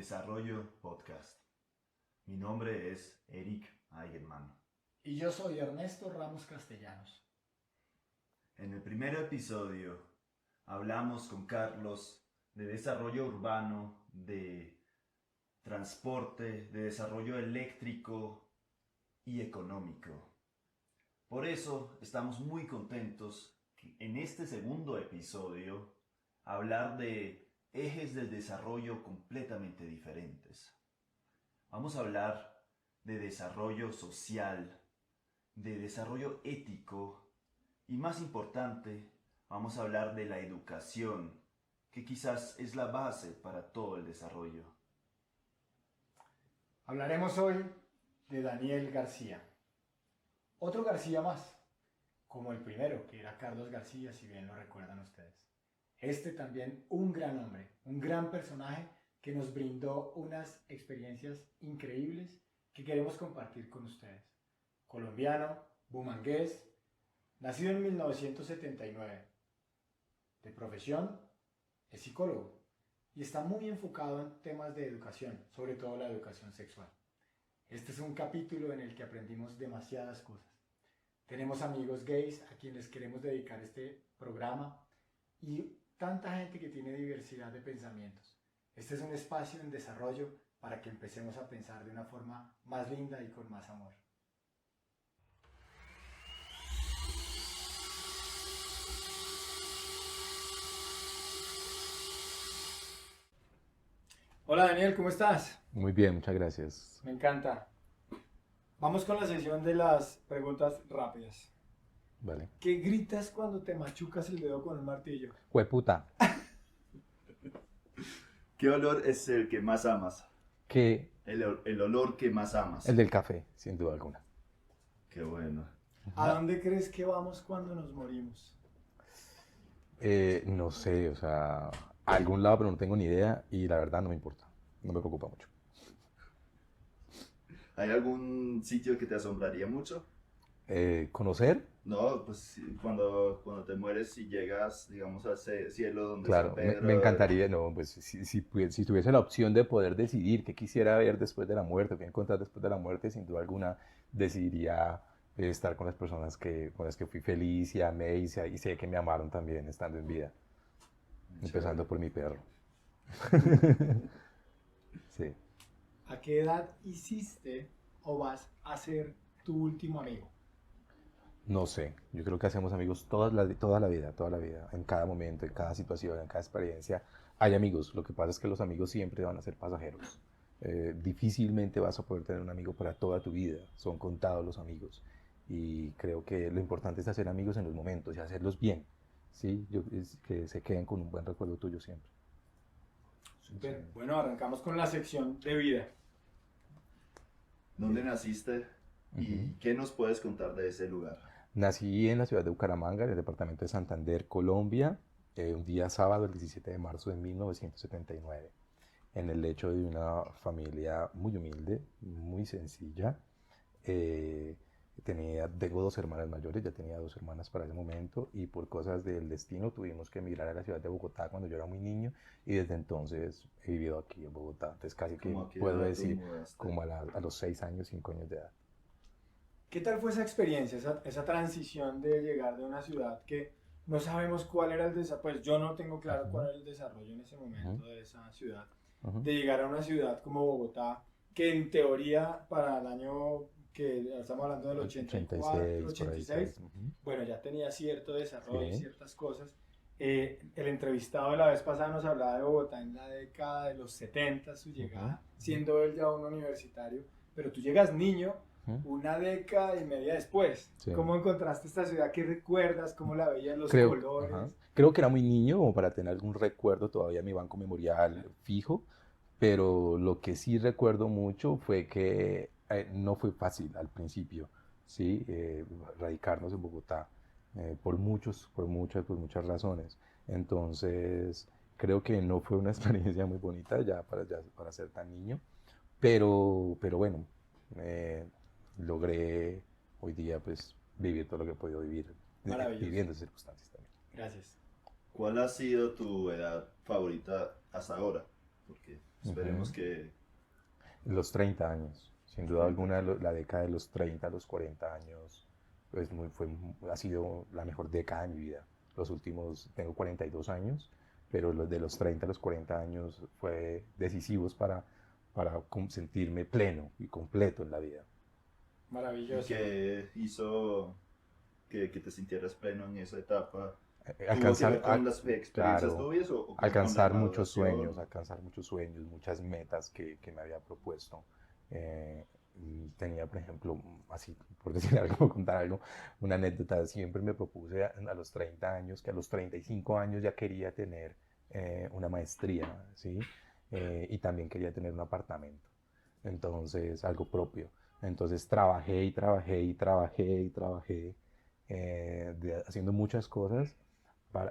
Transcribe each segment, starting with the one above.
Desarrollo Podcast. Mi nombre es Eric Eigenmann. Y yo soy Ernesto Ramos Castellanos. En el primer episodio hablamos con Carlos de desarrollo urbano, de transporte, de desarrollo eléctrico y económico. Por eso estamos muy contentos en este segundo episodio hablar de ejes del desarrollo completamente diferentes. Vamos a hablar de desarrollo social, de desarrollo ético y, más importante, vamos a hablar de la educación, que quizás es la base para todo el desarrollo. Hablaremos hoy de Daniel García. Otro García más, como el primero, que era Carlos García, si bien lo recuerdan ustedes. Este también un gran hombre, un gran personaje que nos brindó unas experiencias increíbles que queremos compartir con ustedes. Colombiano, bumangués, nacido en 1979. De profesión es psicólogo y está muy enfocado en temas de educación, sobre todo la educación sexual. Este es un capítulo en el que aprendimos demasiadas cosas. Tenemos amigos gays a quienes queremos dedicar este programa y tanta gente que tiene diversidad de pensamientos. Este es un espacio en desarrollo para que empecemos a pensar de una forma más linda y con más amor. Hola Daniel, ¿cómo estás? Muy bien, muchas gracias. Me encanta. Vamos con la sesión de las preguntas rápidas. Vale. ¿Qué gritas cuando te machucas el dedo con un martillo? Jueputa. ¿Qué olor es el que más amas? Que El olor que más amas. el del café, sin duda alguna. Qué bueno. ¿A dónde crees que vamos cuando nos morimos? No sé, o sea, a algún lado, pero no tengo ni idea y la verdad no me importa, no me preocupa mucho. ¿Hay algún sitio que te asombraría mucho? ¿Conocer? No, pues cuando te mueres y llegas, digamos, a ese cielo donde Claro, San Pedro... me encantaría, no, pues si tuviese la opción de poder decidir qué quisiera ver después de la muerte, qué encontrar después de la muerte, sin duda alguna decidiría estar con las personas con las que fui feliz y amé y sé que me amaron también estando en vida, empezando por mi perro. Sí. ¿A qué edad hiciste o vas a ser tu último amigo? No sé, yo creo que hacemos amigos toda la vida, en cada momento, en cada situación, en cada experiencia. Hay amigos, lo que pasa es que los amigos siempre van a ser pasajeros. Difícilmente vas a poder tener un amigo para toda tu vida, son contados los amigos. Y creo que lo importante es hacer amigos en los momentos y hacerlos bien, ¿sí? Que se queden con un buen recuerdo tuyo siempre. Súper. Bueno, arrancamos con la sección de vida. ¿Dónde naciste y qué nos puedes contar de ese lugar? Nací en la ciudad de Bucaramanga, en el departamento de Santander, Colombia, un día sábado, el 17 de marzo de 1979, en el lecho de una familia muy humilde, muy sencilla. Tengo dos hermanas mayores, ya tenía dos hermanas para ese momento, y por cosas del destino tuvimos que emigrar a la ciudad de Bogotá cuando yo era muy niño, y desde entonces he vivido aquí en Bogotá. Entonces casi que puedo decir como a los 6 años, 5 años de edad. ¿Qué tal fue esa experiencia, esa transición de llegar de una ciudad que no sabemos cuál era el desarrollo? Pues yo no tengo claro cuál era el desarrollo en ese momento de esa ciudad. De llegar a una ciudad como Bogotá, que en teoría para el año que estamos hablando del 84, 86, bueno, ya tenía cierto desarrollo, Sí. ciertas cosas. El entrevistado de la vez pasada nos hablaba de Bogotá en la década de los 70, su llegada, siendo él ya un universitario, pero tú llegas niño, una década y media después. Sí. ¿Cómo encontraste esta ciudad? ¿Qué recuerdas? ¿Cómo la veías? ¿Los colores? Creo que era muy niño como para tener algún recuerdo todavía en mi banco memorial fijo, pero lo que sí recuerdo mucho fue que no fue fácil al principio, ¿sí? Radicarnos en Bogotá por muchas razones. Entonces, creo que no fue una experiencia muy bonita ya para ser tan niño, pero bueno, logré hoy día pues vivir todo lo que he podido vivir, viviendo esas circunstancias también. Gracias. ¿Cuál ha sido tu edad favorita hasta ahora? Porque Esperemos Ujú. que... Los 30 años, sin duda alguna, la década de los 30 a los 40 años, pues ha sido la mejor década de mi vida. Los últimos, tengo 42 años, pero los de los 30 a los 40 años fue decisivos para sentirme pleno y completo en la vida. Y Maravilloso. que hizo que te sintieras pleno en esa etapa. ¿Tuvo que Alcanzar, ver con las experiencias claro, tuyas o con la alcanzar maduración? muchos sueños, muchas metas que me había propuesto. Y tenía, por ejemplo, así, por decir algo, contar algo, una anécdota, siempre me propuse a los 30 años, que a los 35 años ya quería tener una maestría, ¿sí? Y también quería tener un apartamento, entonces algo propio. Entonces trabajé y trabajé y trabajé y trabajé, haciendo muchas cosas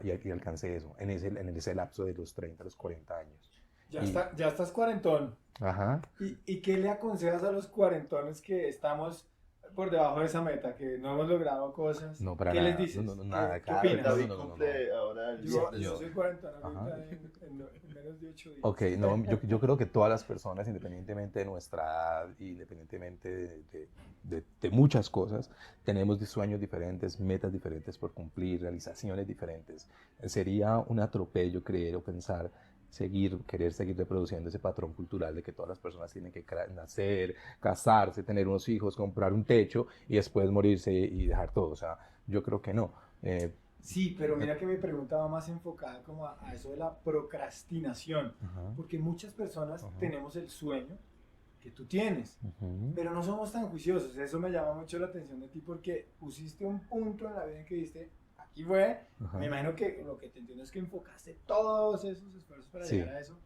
y alcancé eso en ese lapso de los 30 a los 40 años. Y, Ya estás cuarentón. ajá, ¿Y qué le aconsejas a los cuarentones que estamos por debajo de esa meta, que no hemos logrado cosas? no para ¿Qué les nada, no, no, dices? no, nada, ¿Qué claro, no, opinas? no, David no, no, no, no. cumple ahora el Yo, viernes. yo Yo, soy cuarentón ajá. ahorita en menos de 8 días. Ok, no, yo creo que todas las personas, independientemente de nuestra edad, independientemente de muchas cosas, tenemos sueños diferentes, metas diferentes por cumplir, realizaciones diferentes. Sería un atropello creer o pensar, querer seguir reproduciendo ese patrón cultural de que todas las personas tienen que nacer, casarse, tener unos hijos, comprar un techo y después morirse y dejar todo. O sea, yo creo que no. Eh, Sí, pero mira que mi pregunta va más enfocada como a eso de la procrastinación, ajá, porque muchas personas ajá, tenemos el sueño que tú tienes, ujú, pero no somos tan juiciosos. Eso me llama mucho la atención de ti porque pusiste un punto en la vida en que dijiste, aquí fue. Me ajá. imagino que lo que te entiendo es que enfocaste todos esos esfuerzos para llegar Sí, a eso.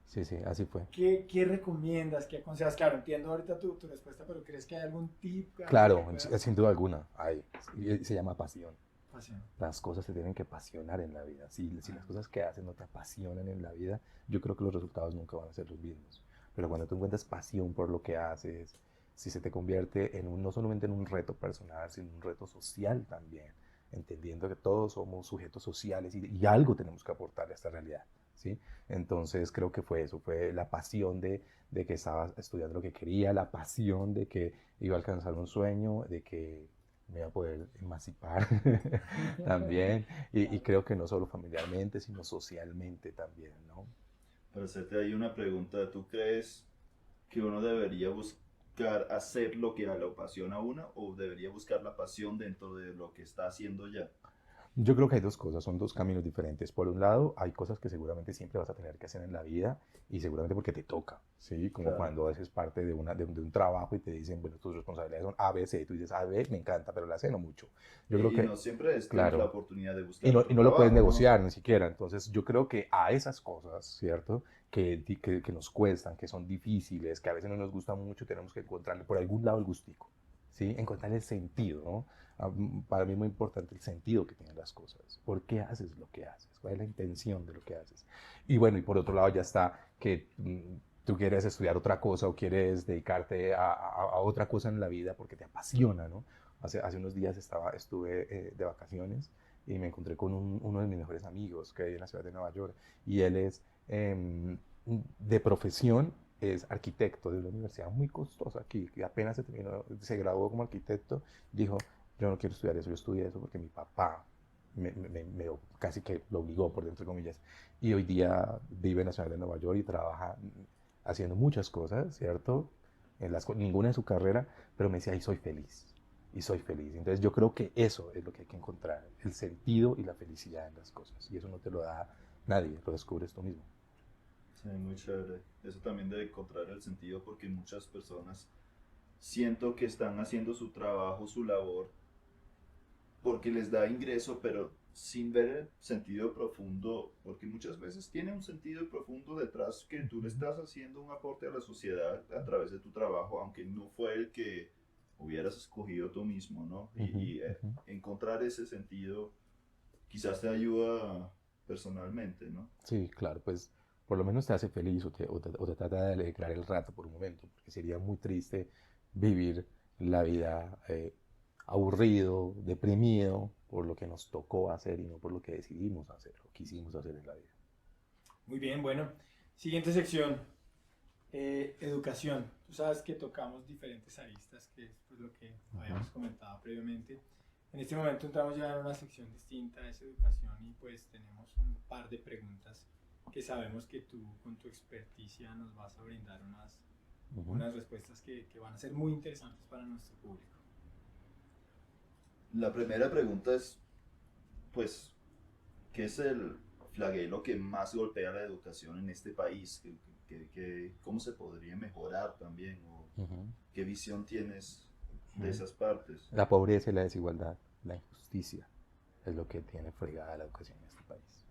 sí, sí, así fue. ¿Qué recomiendas? ¿Qué aconsejas? Claro, entiendo ahorita tu respuesta, pero ¿crees que hay algún tip, algo que Claro, puedas? sin duda alguna, hay. Y se llama pasión. Pasión. Las cosas se tienen que apasionar en la vida. Si Ah, las cosas que haces no te apasionan en la vida, yo creo que los resultados nunca van a ser los mismos. Pero cuando tú encuentras pasión por lo que haces, si se te convierte no solamente en un reto personal, sino en un reto social también, entendiendo que todos somos sujetos sociales y algo tenemos que aportar a esta realidad, ¿sí? Entonces creo que fue eso, fue la pasión de que estaba estudiando lo que quería, la pasión de que iba a alcanzar un sueño, de que me iba a poder emancipar también, y claro. creo que no solo familiarmente, sino socialmente también, ¿no? Para hacerte ahí una pregunta, ¿tú crees que uno debería buscar hacer lo que le apasiona a uno o debería buscar la pasión dentro de lo que está haciendo ya? Yo creo que hay dos cosas, son dos caminos diferentes. Por un lado, hay cosas que seguramente siempre vas a tener que hacer en la vida y seguramente porque te toca, ¿sí? Como Claro. cuando haces parte de un trabajo y te dicen, bueno, tus responsabilidades son A, B, C, y tú dices A, B, me encanta, pero la C no mucho. Yo creo Y que, no siempre tienes la claro, oportunidad de y buscar no, otro y no lo puedes trabajo, ¿no? negociar ni siquiera. Entonces, yo creo que a esas cosas, ¿cierto? Que nos cuestan, que son difíciles, que a veces no nos gustan mucho, tenemos que encontrarle por algún lado el gustico, ¿sí? Encontrar el sentido, ¿no? Para mí es muy importante el sentido que tienen las cosas. ¿Por qué haces lo que haces? ¿Cuál es la intención de lo que haces? Y bueno, y por otro lado ya está que tú quieres estudiar otra cosa o quieres dedicarte a otra cosa en la vida porque te apasiona, ¿no? Hace unos días estuve de vacaciones y me encontré con uno de mis mejores amigos que hay en la ciudad de Nueva York y él es de profesión, es arquitecto de una universidad muy costosa aquí, que apenas se graduó como arquitecto, dijo, yo no quiero estudiar eso, yo estudié eso porque mi papá casi que lo obligó, por dentro de comillas, y hoy día vive en la ciudad de Nueva York y trabaja haciendo muchas cosas, ¿cierto? Ninguna en su carrera, pero me decía, y soy feliz, y soy feliz. Entonces yo creo que eso es lo que hay que encontrar, el sentido y la felicidad en las cosas, y eso no te lo da nadie, lo descubres tú mismo. Sí, muy chévere. Eso también de encontrar el sentido porque muchas personas siento que están haciendo su trabajo, su labor, porque les da ingreso, pero sin ver el sentido profundo, porque muchas veces tiene un sentido profundo detrás que tú le estás haciendo un aporte a la sociedad a través de tu trabajo, aunque no fue el que hubieras escogido tú mismo, ¿no? Ujú, ujú. Encontrar ese sentido quizás te ayuda personalmente, ¿no? Sí, claro, pues por lo menos te hace feliz o te trata de alegrar el rato por un momento, porque sería muy triste vivir la vida aburrido, deprimido por lo que nos tocó hacer y no por lo que decidimos hacer o quisimos hacer en la vida. Muy bien, bueno. Siguiente sección. Educación. Tú sabes que tocamos diferentes aristas, que es pues, lo que habíamos comentado previamente. En este momento entramos ya en una sección distinta, es educación, y pues tenemos un par de preguntas que sabemos que tú con tu experticia nos vas a brindar unas respuestas que van a ser muy interesantes para nuestro público. La primera pregunta es, pues, ¿qué es el flagelo que más golpea la educación en este país? ¿Cómo se podría mejorar también? ¿Qué visión tienes de esas partes? La pobreza y la desigualdad, la injusticia, es lo que tiene fregada la educación en este país.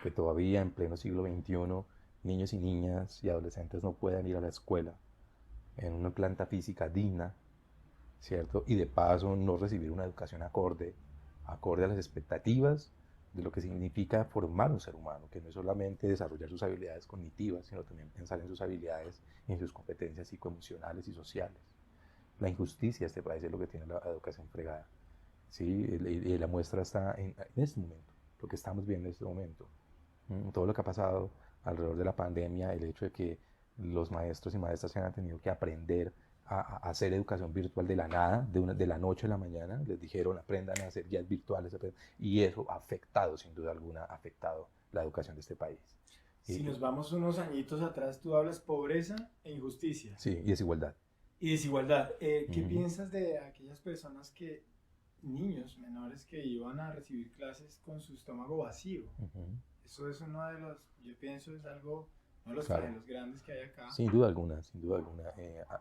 Que todavía en pleno siglo XXI, niños y niñas y adolescentes no puedan ir a la escuela en una planta física digna, ¿cierto? Y de paso no recibir una educación acorde a las expectativas de lo que significa formar un ser humano, que no es solamente desarrollar sus habilidades cognitivas, sino también pensar en sus habilidades y en sus competencias psicoemocionales y sociales. La injusticia de este país es lo que tiene la educación fregada, ¿sí? Y la muestra está en este momento, lo que estamos viendo en este momento. Todo lo que ha pasado alrededor de la pandemia, el hecho de que los maestros y maestras han tenido que aprender a hacer educación virtual de la nada, de la noche a la mañana, les dijeron aprendan a hacer guías virtuales, y eso ha afectado, sin duda alguna, ha afectado la educación de este país. Si nos vamos unos añitos atrás, tú hablas pobreza e injusticia. Sí, y desigualdad. Y desigualdad. ¿Qué piensas de aquellas personas niños menores que iban a recibir clases con su estómago vacío? Eso es uno de los, yo pienso, es algo, uno de los flagelos grandes que hay acá. Sin duda alguna, sin duda alguna.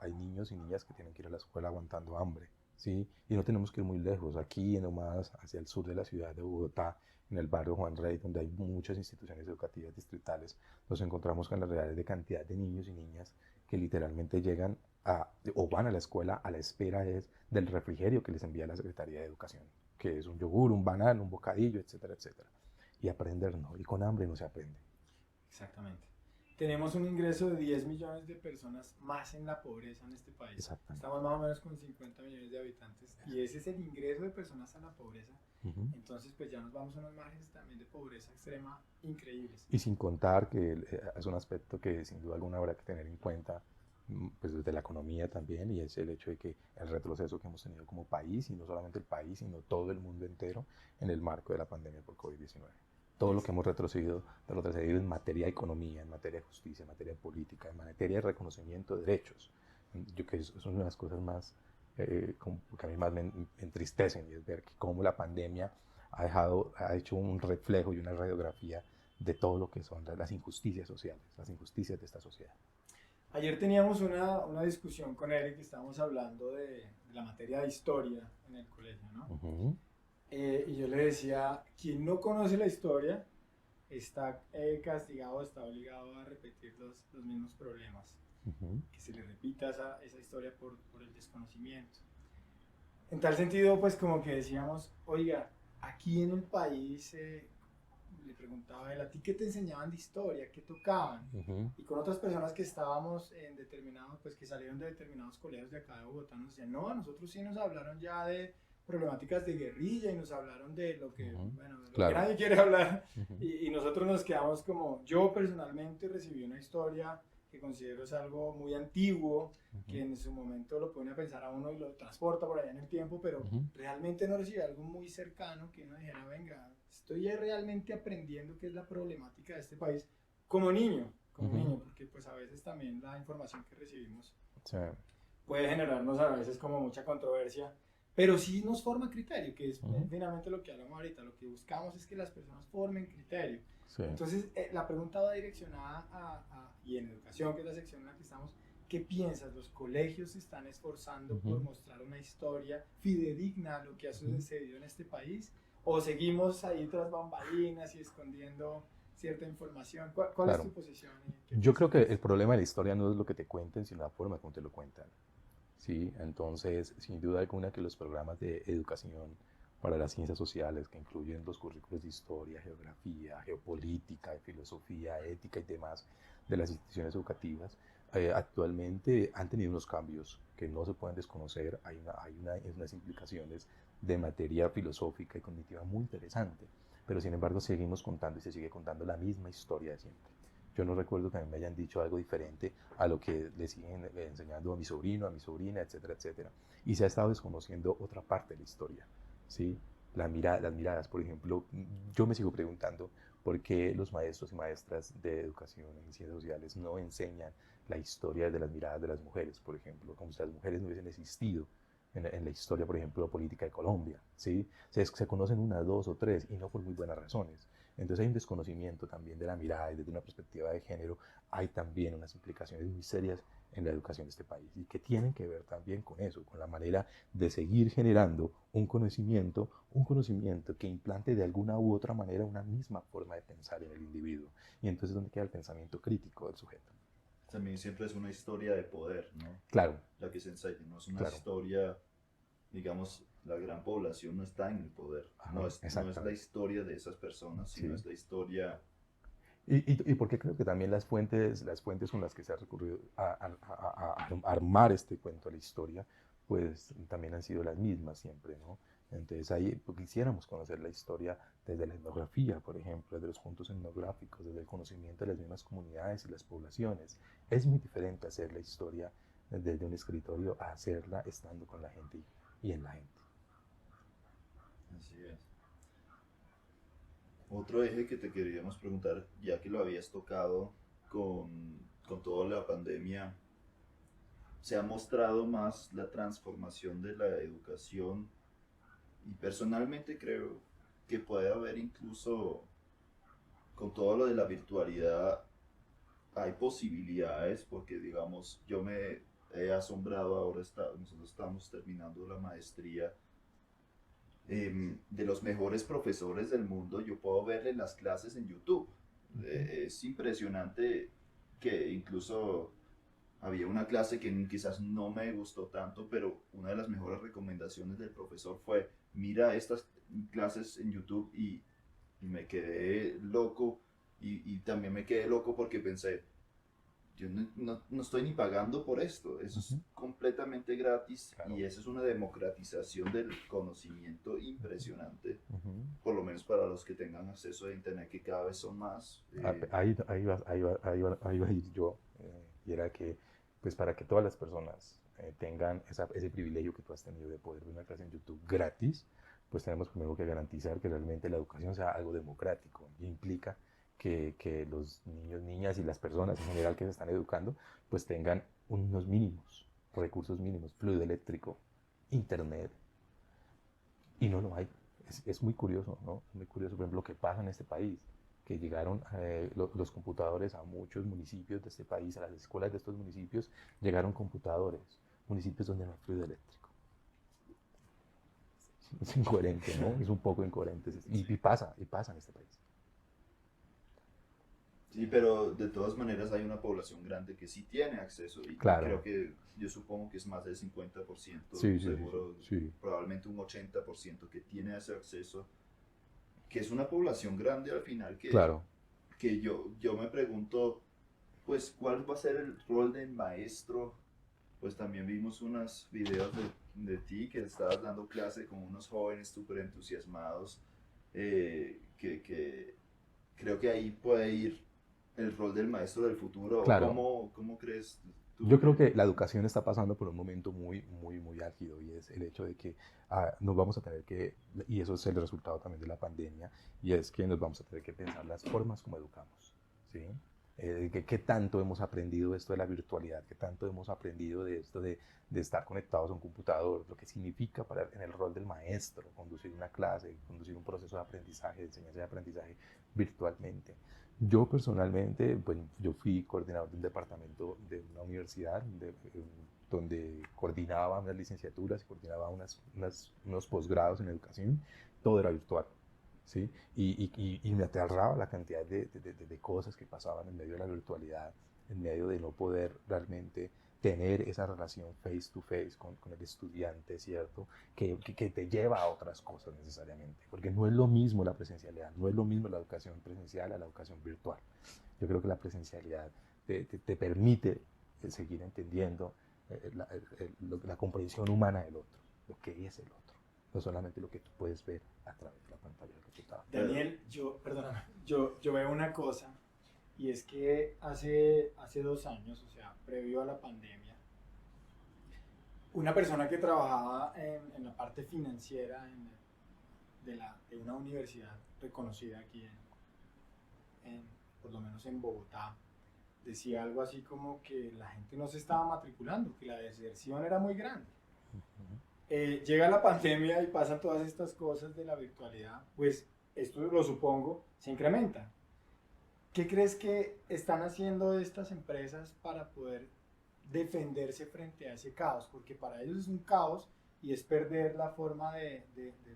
Hay niños y niñas que tienen que ir a la escuela aguantando hambre, ¿sí? Y no tenemos que ir muy lejos. Aquí nomás, hacia el sur de la ciudad de Bogotá, en el barrio Juan Rey, donde hay muchas instituciones educativas distritales, nos encontramos con la real cantidad de niños y niñas que literalmente llegan o van a la escuela a la espera del refrigerio que les envía la Secretaría de Educación, que es un yogur, un banano, un bocadillo, etcétera, etcétera. Y aprender no, y con hambre no se aprende. Exactamente. Tenemos un ingreso de 10 millones de personas más en la pobreza en este país. Estamos más o menos con 50 millones de habitantes y ese es el ingreso de personas a la pobreza. Entonces pues ya nos vamos a unos márgenes también de pobreza extrema increíbles. Y sin contar que es un aspecto que sin duda alguna habrá que tener en cuenta, pues desde la economía también, y es el hecho de que el retroceso que hemos tenido como país, y no solamente el país, sino todo el mundo entero, en el marco de la pandemia por COVID-19. Todo lo que hemos retrocedido en materia de economía, en materia de justicia, en materia de política, en materia de reconocimiento de derechos. Yo creo que eso es una de las cosas más que a mí más me entristecen, y es ver que cómo la pandemia ha hecho un reflejo y una radiografía de todo lo que son las injusticias sociales, las injusticias de esta sociedad. Ayer teníamos una discusión con Eric, que estábamos hablando de la materia de historia en el colegio, ¿no? Y yo le decía, quien no conoce la historia está castigado, está obligado a repetir los mismos problemas, que se le repita esa historia por el desconocimiento. En tal sentido, pues como que decíamos, oiga, aquí en el país, le preguntaba a él, ¿a ti qué te enseñaban de historia? ¿Qué tocaban? Y con otras personas que estábamos en determinados, pues que salieron de determinados colegios de acá de Bogotá, nos decían, no, a nosotros sí nos hablaron ya de problemáticas de guerrilla y nos hablaron de lo que, bueno, de lo que nadie quiere hablar. Y nosotros nos quedamos como, yo personalmente recibí una historia que considero es algo muy antiguo, que en su momento lo pone a pensar a uno y lo transporta por allá en el tiempo, pero realmente no recibí algo muy cercano que uno dijera, venga, estoy realmente aprendiendo qué es la problemática de este país como niño, porque pues a veces también la información que recibimos puede generarnos a veces como mucha controversia, pero sí nos forma criterio, que es finalmente lo que hablamos ahorita. Lo que buscamos es que las personas formen criterio. Entonces, la pregunta va direccionada y en educación, que es la sección en la que estamos, ¿qué piensas? ¿Los colegios se están esforzando por mostrar una historia fidedigna a lo que ha sucedido en este país? ¿O seguimos ahí tras bambalinas y escondiendo cierta información? ¿Cuál es tu posición? Yo creo que el problema de la historia no es lo que te cuenten, sino la forma como te lo cuentan. ¿Sí? Entonces, sin duda alguna que los programas de educación para las ciencias sociales, que incluyen los currículos de historia, geografía, geopolítica, filosofía, ética y demás de las instituciones educativas, actualmente han tenido unos cambios que no se pueden desconocer. Hay unas implicaciones de materia filosófica y cognitiva muy interesante, pero sin embargo seguimos contando y se sigue contando la misma historia de siempre. yo no recuerdo que a mí me hayan dicho algo diferente a lo que le siguen enseñando a mi sobrino, a mi sobrina, etcétera, etcétera. Y se ha estado desconociendo otra parte de la historia, ¿sí? Las miradas, por ejemplo, yo me sigo preguntando por qué los maestros y maestras de educación en ciencias sociales no enseñan la historia de las miradas de las mujeres, por ejemplo, como si las mujeres no hubiesen existido en la historia, por ejemplo, política de Colombia, ¿sí? Se conocen unas, dos o tres, y no por muy buenas razones. Entonces hay un desconocimiento también de la mirada y desde una perspectiva de género hay también unas implicaciones muy serias en la educación de este país y que tienen que ver también con eso, con la manera de seguir generando un conocimiento que implante de alguna u otra manera una misma forma de pensar en el individuo. Y entonces, ¿dónde queda el pensamiento crítico del sujeto? También siempre es una historia de poder, ¿no? Claro, La que se enseña, no es una claro. historia, digamos, la gran población no está en el poder. Ajá, No es la exactamente. historia de esas personas, sino Sí. es la historia. Y porque creo que también las fuentes con las que se ha recurrido a armar este cuento, la historia, pues también han sido las mismas siempre, ¿no? Entonces ahí pues, quisiéramos conocer la historia desde la etnografía, por ejemplo, desde los puntos etnográficos, desde el conocimiento de las mismas comunidades y las poblaciones. Es muy diferente hacer la historia desde un escritorio a hacerla estando con la gente y en la gente. Así es. Otro eje que te queríamos preguntar, ya que lo habías tocado con toda la pandemia, se ha mostrado más la transformación de la educación y personalmente creo que puede haber incluso con todo lo de la virtualidad hay posibilidades porque digamos yo me he asombrado ahora nosotros estamos terminando la maestría de los mejores profesores del mundo yo puedo verle las clases en YouTube. Es impresionante que incluso había una clase que quizás no me gustó tanto, pero una de las mejores recomendaciones del profesor fue, mira estas clases en YouTube y me quedé loco y también me quedé loco porque pensé, yo no estoy ni pagando por esto, eso es Ujú. completamente gratis Claro. y eso es una democratización del conocimiento impresionante, Ujú. por lo menos para los que tengan acceso a internet que cada vez son más. Ahí va a ir yo, y era que, pues para que todas las personas tengan ese privilegio que tú has tenido de poder ver una clase en YouTube gratis, pues tenemos primero que garantizar que realmente la educación sea algo democrático y implica que los niños, niñas y las personas en general que se están educando, pues tengan unos mínimos, recursos mínimos, fluido eléctrico, internet, y no lo hay. Es muy curioso, ¿no? Es muy curioso, por ejemplo, lo que pasa en este país, que llegaron los computadores a muchos municipios de este país, a las escuelas de estos municipios, llegaron computadores, municipios donde no hay fluido eléctrico. Es incoherente, ¿no? Es un poco incoherente. Y pasa en este país. Sí, pero de todas maneras hay una población grande que sí tiene acceso y creo Claro. que yo supongo que es más del 50%, Sí, sí, sí, seguro, sí. Sí. probablemente un 80% que tiene ese acceso, que es una población grande al final Claro. que yo me pregunto, pues, ¿cuál va a ser el rol del maestro? Pues también vimos unos videos de ti que estabas dando clase con unos jóvenes súper entusiasmados, que creo que ahí puede ir el rol del maestro del futuro. ¿O Claro. cómo crees tú Yo creo que la educación está pasando por un momento muy, muy, muy álgido y es el hecho de que nos vamos a tener que, y eso es el resultado también de la pandemia, y es que nos vamos a tener que pensar las formas como educamos, ¿sí? ¿Qué tanto hemos aprendido esto de la virtualidad? ¿Qué tanto hemos aprendido de esto de estar conectados a un computador? Lo que significa en el rol del maestro, conducir una clase, conducir un proceso de aprendizaje, de enseñanza y aprendizaje virtualmente. Yo personalmente, pues yo fui coordinador de un departamento de una universidad donde coordinaba unas licenciaturas y coordinaba unos posgrados en educación, todo era virtual, ¿sí? Y me aterraba la cantidad de cosas que pasaban en medio de la virtualidad, en medio de no poder realmente tener esa relación face to face con el estudiante, ¿cierto? Que te lleva a otras cosas necesariamente, porque no es lo mismo la presencialidad, no es lo mismo la educación presencial a la educación virtual. Yo creo que la presencialidad te permite seguir entendiendo la comprensión humana del otro, lo que es el otro, no solamente lo que tú puedes ver a través de la pantalla del computador. Daniel, perdóname, yo veo una cosa y es que hace 2 años, o sea, previo a la pandemia, una persona que trabajaba en la parte financiera de una universidad reconocida aquí, por lo menos en Bogotá, decía algo así como que la gente no se estaba matriculando, que la deserción era muy grande. Llega la pandemia y pasan todas estas cosas de la virtualidad, pues esto lo supongo, se incrementa. ¿Qué crees que están haciendo estas empresas para poder defenderse frente a ese caos? Porque para ellos es un caos y es perder la forma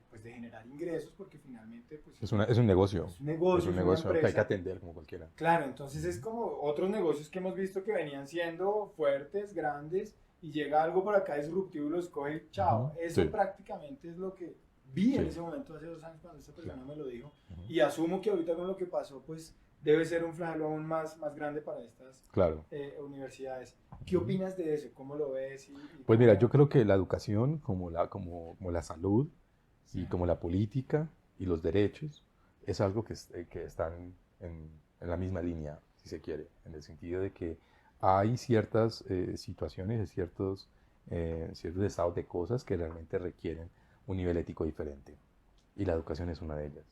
pues de generar ingresos, porque finalmente pues, Es un negocio. es un negocio, Es un es una negocio que hay que empresa. atender como cualquiera. Claro, entonces es como otros negocios que hemos visto que venían siendo fuertes, grandes, y llega algo por acá disruptivo y los coge y chao. Ujú, Eso sí. prácticamente es lo que vi en Sí. ese momento hace 2 años cuando esta persona Claro. me lo dijo. Ujú. Y asumo que ahorita con lo que pasó, pues debe ser un flagelo aún más grande para estas Claro. universidades. ¿Qué opinas de eso? ¿Cómo lo ves? Pues mira, cómo- yo creo que la educación, como la salud y Sí. como la política y los derechos, es algo que están en la misma línea, si se quiere, en el sentido de que hay ciertas situaciones, ciertos estados de cosas que realmente requieren un nivel ético diferente. Y la educación es una de ellas.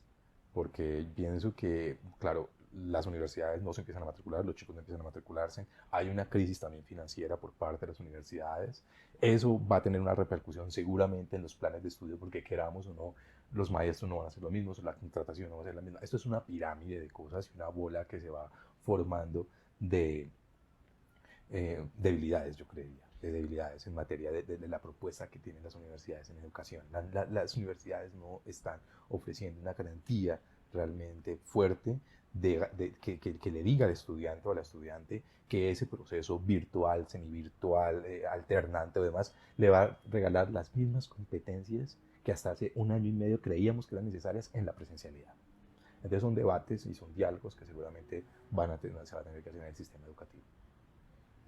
Porque pienso que, claro, las universidades no se empiezan a matricular, los chicos no empiezan a matricularse, hay una crisis también financiera por parte de las universidades, eso va a tener una repercusión seguramente en los planes de estudio, porque queramos o no, los maestros no van a hacer lo mismo, la contratación no va a ser la misma. Esto es una pirámide de cosas y una bola que se va formando de debilidades, yo creería, de debilidades en materia de la propuesta que tienen las universidades en educación. Las universidades no están ofreciendo una garantía realmente fuerte que le diga al estudiante o a la estudiante que ese proceso virtual, semivirtual, alternante o demás, le va a regalar las mismas competencias que hasta hace 1 año y medio creíamos que eran necesarias en la presencialidad. Entonces son debates y son diálogos que seguramente se van a tener que hacer en el sistema educativo.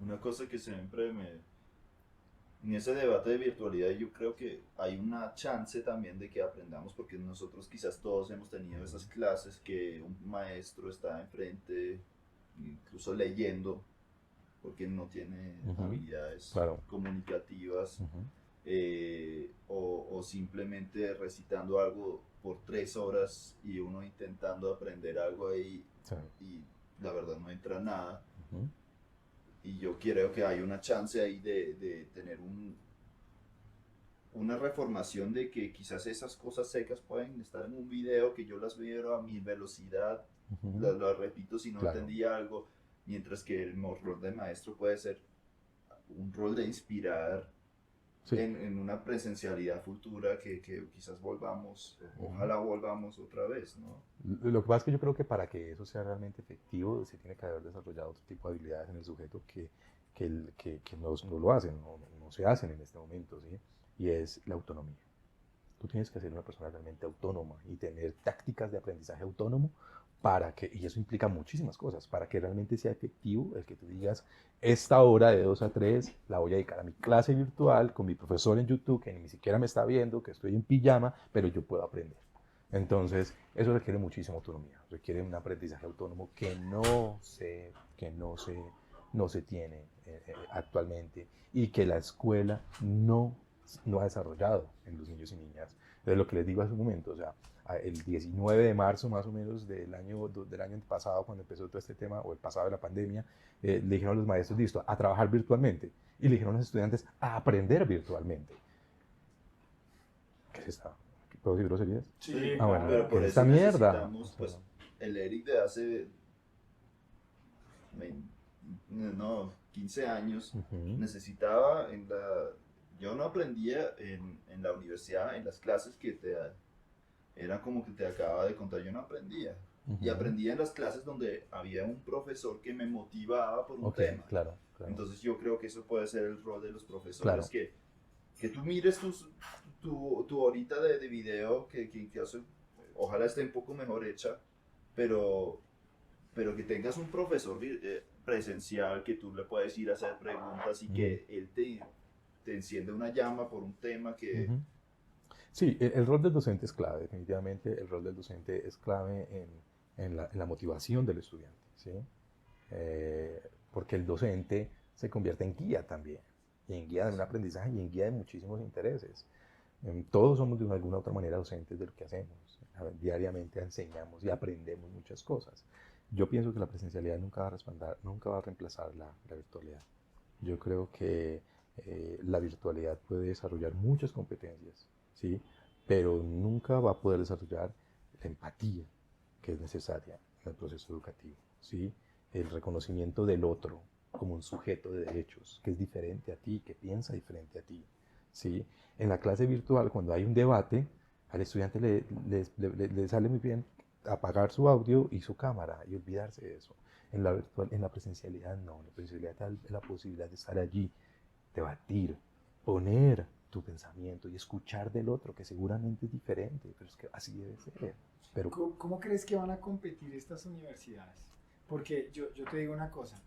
Una cosa que siempre en ese debate de virtualidad yo creo que hay una chance también de que aprendamos, porque nosotros quizás todos hemos tenido esas clases que un maestro está enfrente, incluso leyendo, porque no tiene habilidades Claro. comunicativas, Ujú. o simplemente recitando algo por 3 horas y uno intentando aprender algo ahí Sí. y la verdad no entra nada. Ujú. Y yo creo que hay una chance ahí de tener una reformación de que quizás esas cosas secas pueden estar en un video que yo las veo a mi velocidad, Ujú. lo repito si no Claro. entendí algo, mientras que el rol de maestro puede ser un rol de inspirar Sí. en una presencialidad futura que quizás volvamos, ojalá volvamos otra vez, ¿no? Lo que pasa es que yo creo que para que eso sea realmente efectivo se tiene que haber desarrollado otro tipo de habilidades en el sujeto que no lo hacen, no se hacen en este momento, ¿sí? Y es la autonomía. Tú tienes que ser una persona realmente autónoma y tener tácticas de aprendizaje autónomo y eso implica muchísimas cosas, para que realmente sea efectivo el que tú digas, esta hora de 2 a 3 la voy a dedicar a mi clase virtual con mi profesor en YouTube, que ni siquiera me está viendo, que estoy en pijama, pero yo puedo aprender. Entonces, eso requiere muchísima autonomía, requiere un aprendizaje autónomo no se tiene actualmente y que la escuela no ha desarrollado en los niños y niñas. Entonces, lo que les digo hace un momento, o sea, el 19 de marzo más o menos del año pasado, cuando empezó todo este tema, o el pasado de la pandemia, le dijeron a los maestros, listo, a trabajar virtualmente. Y le dijeron a los estudiantes, a aprender virtualmente. ¿Qué es esta? ¿Puedo decir groserías? Sí, Ah, bueno, Pero por ¿qué es eso esta mierda? necesitamos, O sea, pues, el Eric de hace, no, 15 años, ujú, necesitaba yo no aprendía en la universidad, en las clases era como que te acababa de contar, yo no aprendía. Y ujú. aprendía en las clases donde había un profesor que me motivaba por un Ok, tema. claro. Entonces yo creo que eso puede ser el rol de los profesores, Claro. que tú mires tu horita de video que hace, ojalá esté un poco mejor hecha, pero que tengas un profesor presencial que tú le puedes ir a hacer preguntas y que él te enciende una llama por un tema que... Ujú. Sí, el rol del docente es clave, definitivamente el rol del docente es clave en la motivación del estudiante, ¿sí? porque el docente se convierte en guía también, y en guía de un aprendizaje y en guía de muchísimos intereses. Todos somos de alguna u otra manera docentes de lo que hacemos. Diariamente enseñamos y aprendemos muchas cosas. Yo pienso que la presencialidad nunca va a reemplazar la virtualidad. Yo creo que la virtualidad puede desarrollar muchas competencias, ¿sí? Pero nunca va a poder desarrollar la empatía que es necesaria en el proceso educativo, ¿sí? El reconocimiento del otro como un sujeto de derechos, que es diferente a ti, que piensa diferente a ti, ¿sí? En la clase virtual, cuando hay un debate, al estudiante le sale muy bien apagar su audio y su cámara y olvidarse de eso. En la presencialidad no, en la presencialidad está la posibilidad de estar allí, debatir, poner tu pensamiento y escuchar del otro, que seguramente es diferente, pero es que así debe ser. Pero, ¿Cómo crees que van a competir estas universidades? Porque yo te digo una cosa,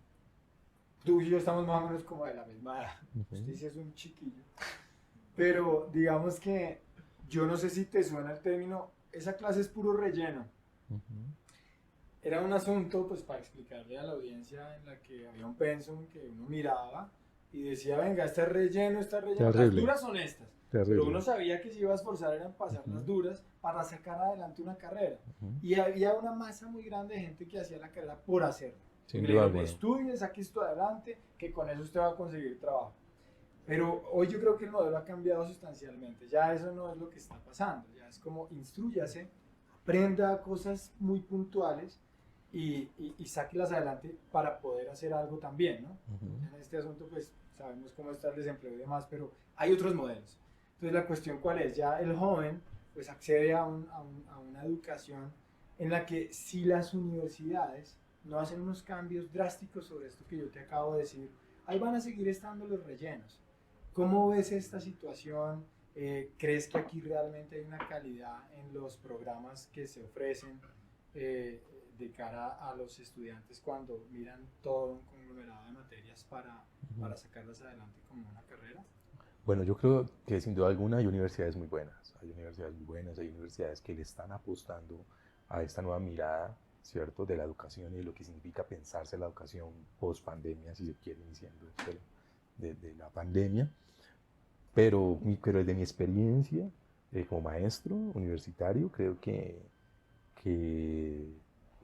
tú y yo estamos más o menos como de la misma edad, usted sí es un chiquillo, pero digamos que yo no sé si te suena el término, esa clase es puro relleno. Era un asunto, pues para explicarle a la audiencia, en la que había un pensum que uno miraba y decía, venga, está relleno, las duras son estas. terrible. Pero uno sabía que se iba a esforzar en pasar las duras para sacar adelante una carrera. Y había una masa muy grande de gente que hacía la carrera por hacerlo. Sin le duda dijeron, alguna. estudie, saque esto adelante, que con eso usted va a conseguir trabajo. Pero hoy yo creo que el modelo ha cambiado sustancialmente. Ya eso no es lo que está pasando. Ya es como instrúyase, aprenda cosas muy puntuales y sáquelas adelante para poder hacer algo también, ¿no? En este asunto, pues sabemos cómo está el desempleo y demás, pero hay otros modelos. Entonces, la cuestión cuál es, ya el joven pues accede a una educación en la que si las universidades no hacen unos cambios drásticos sobre esto que yo te acabo de decir, ahí van a seguir estando los rellenos. ¿Cómo ves esta situación? ¿Crees que aquí realmente hay una calidad en los programas que se ofrecen de cara a los estudiantes cuando miran todo un conglomerado de materias para sacarlas adelante como una carrera? Bueno, yo creo que sin duda alguna hay universidades muy buenas, hay universidades muy buenas, hay universidades que le están apostando a esta nueva mirada, ¿cierto?, de la educación y de lo que significa pensarse la educación post pandemia, si se quiere, iniciando de la pandemia. Pero desde mi experiencia como maestro universitario, creo que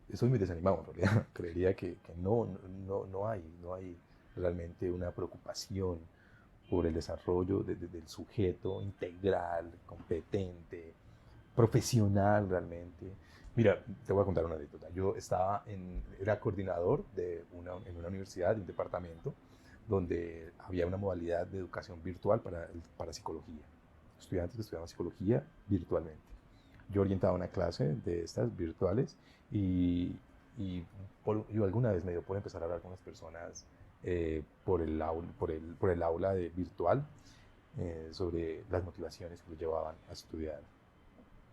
estoy muy desanimado en realidad. Creería que no hay realmente una preocupación por el desarrollo del sujeto integral, competente, profesional realmente. Mira, te voy a contar una anécdota. Yo era coordinador en una universidad, de un departamento, donde había una modalidad de educación virtual para psicología. Estudiantes que estudiaban psicología virtualmente. Yo orientaba una clase de estas virtuales yo alguna vez me dio por empezar a hablar con las personas por el aula virtual sobre las motivaciones que los llevaban a estudiar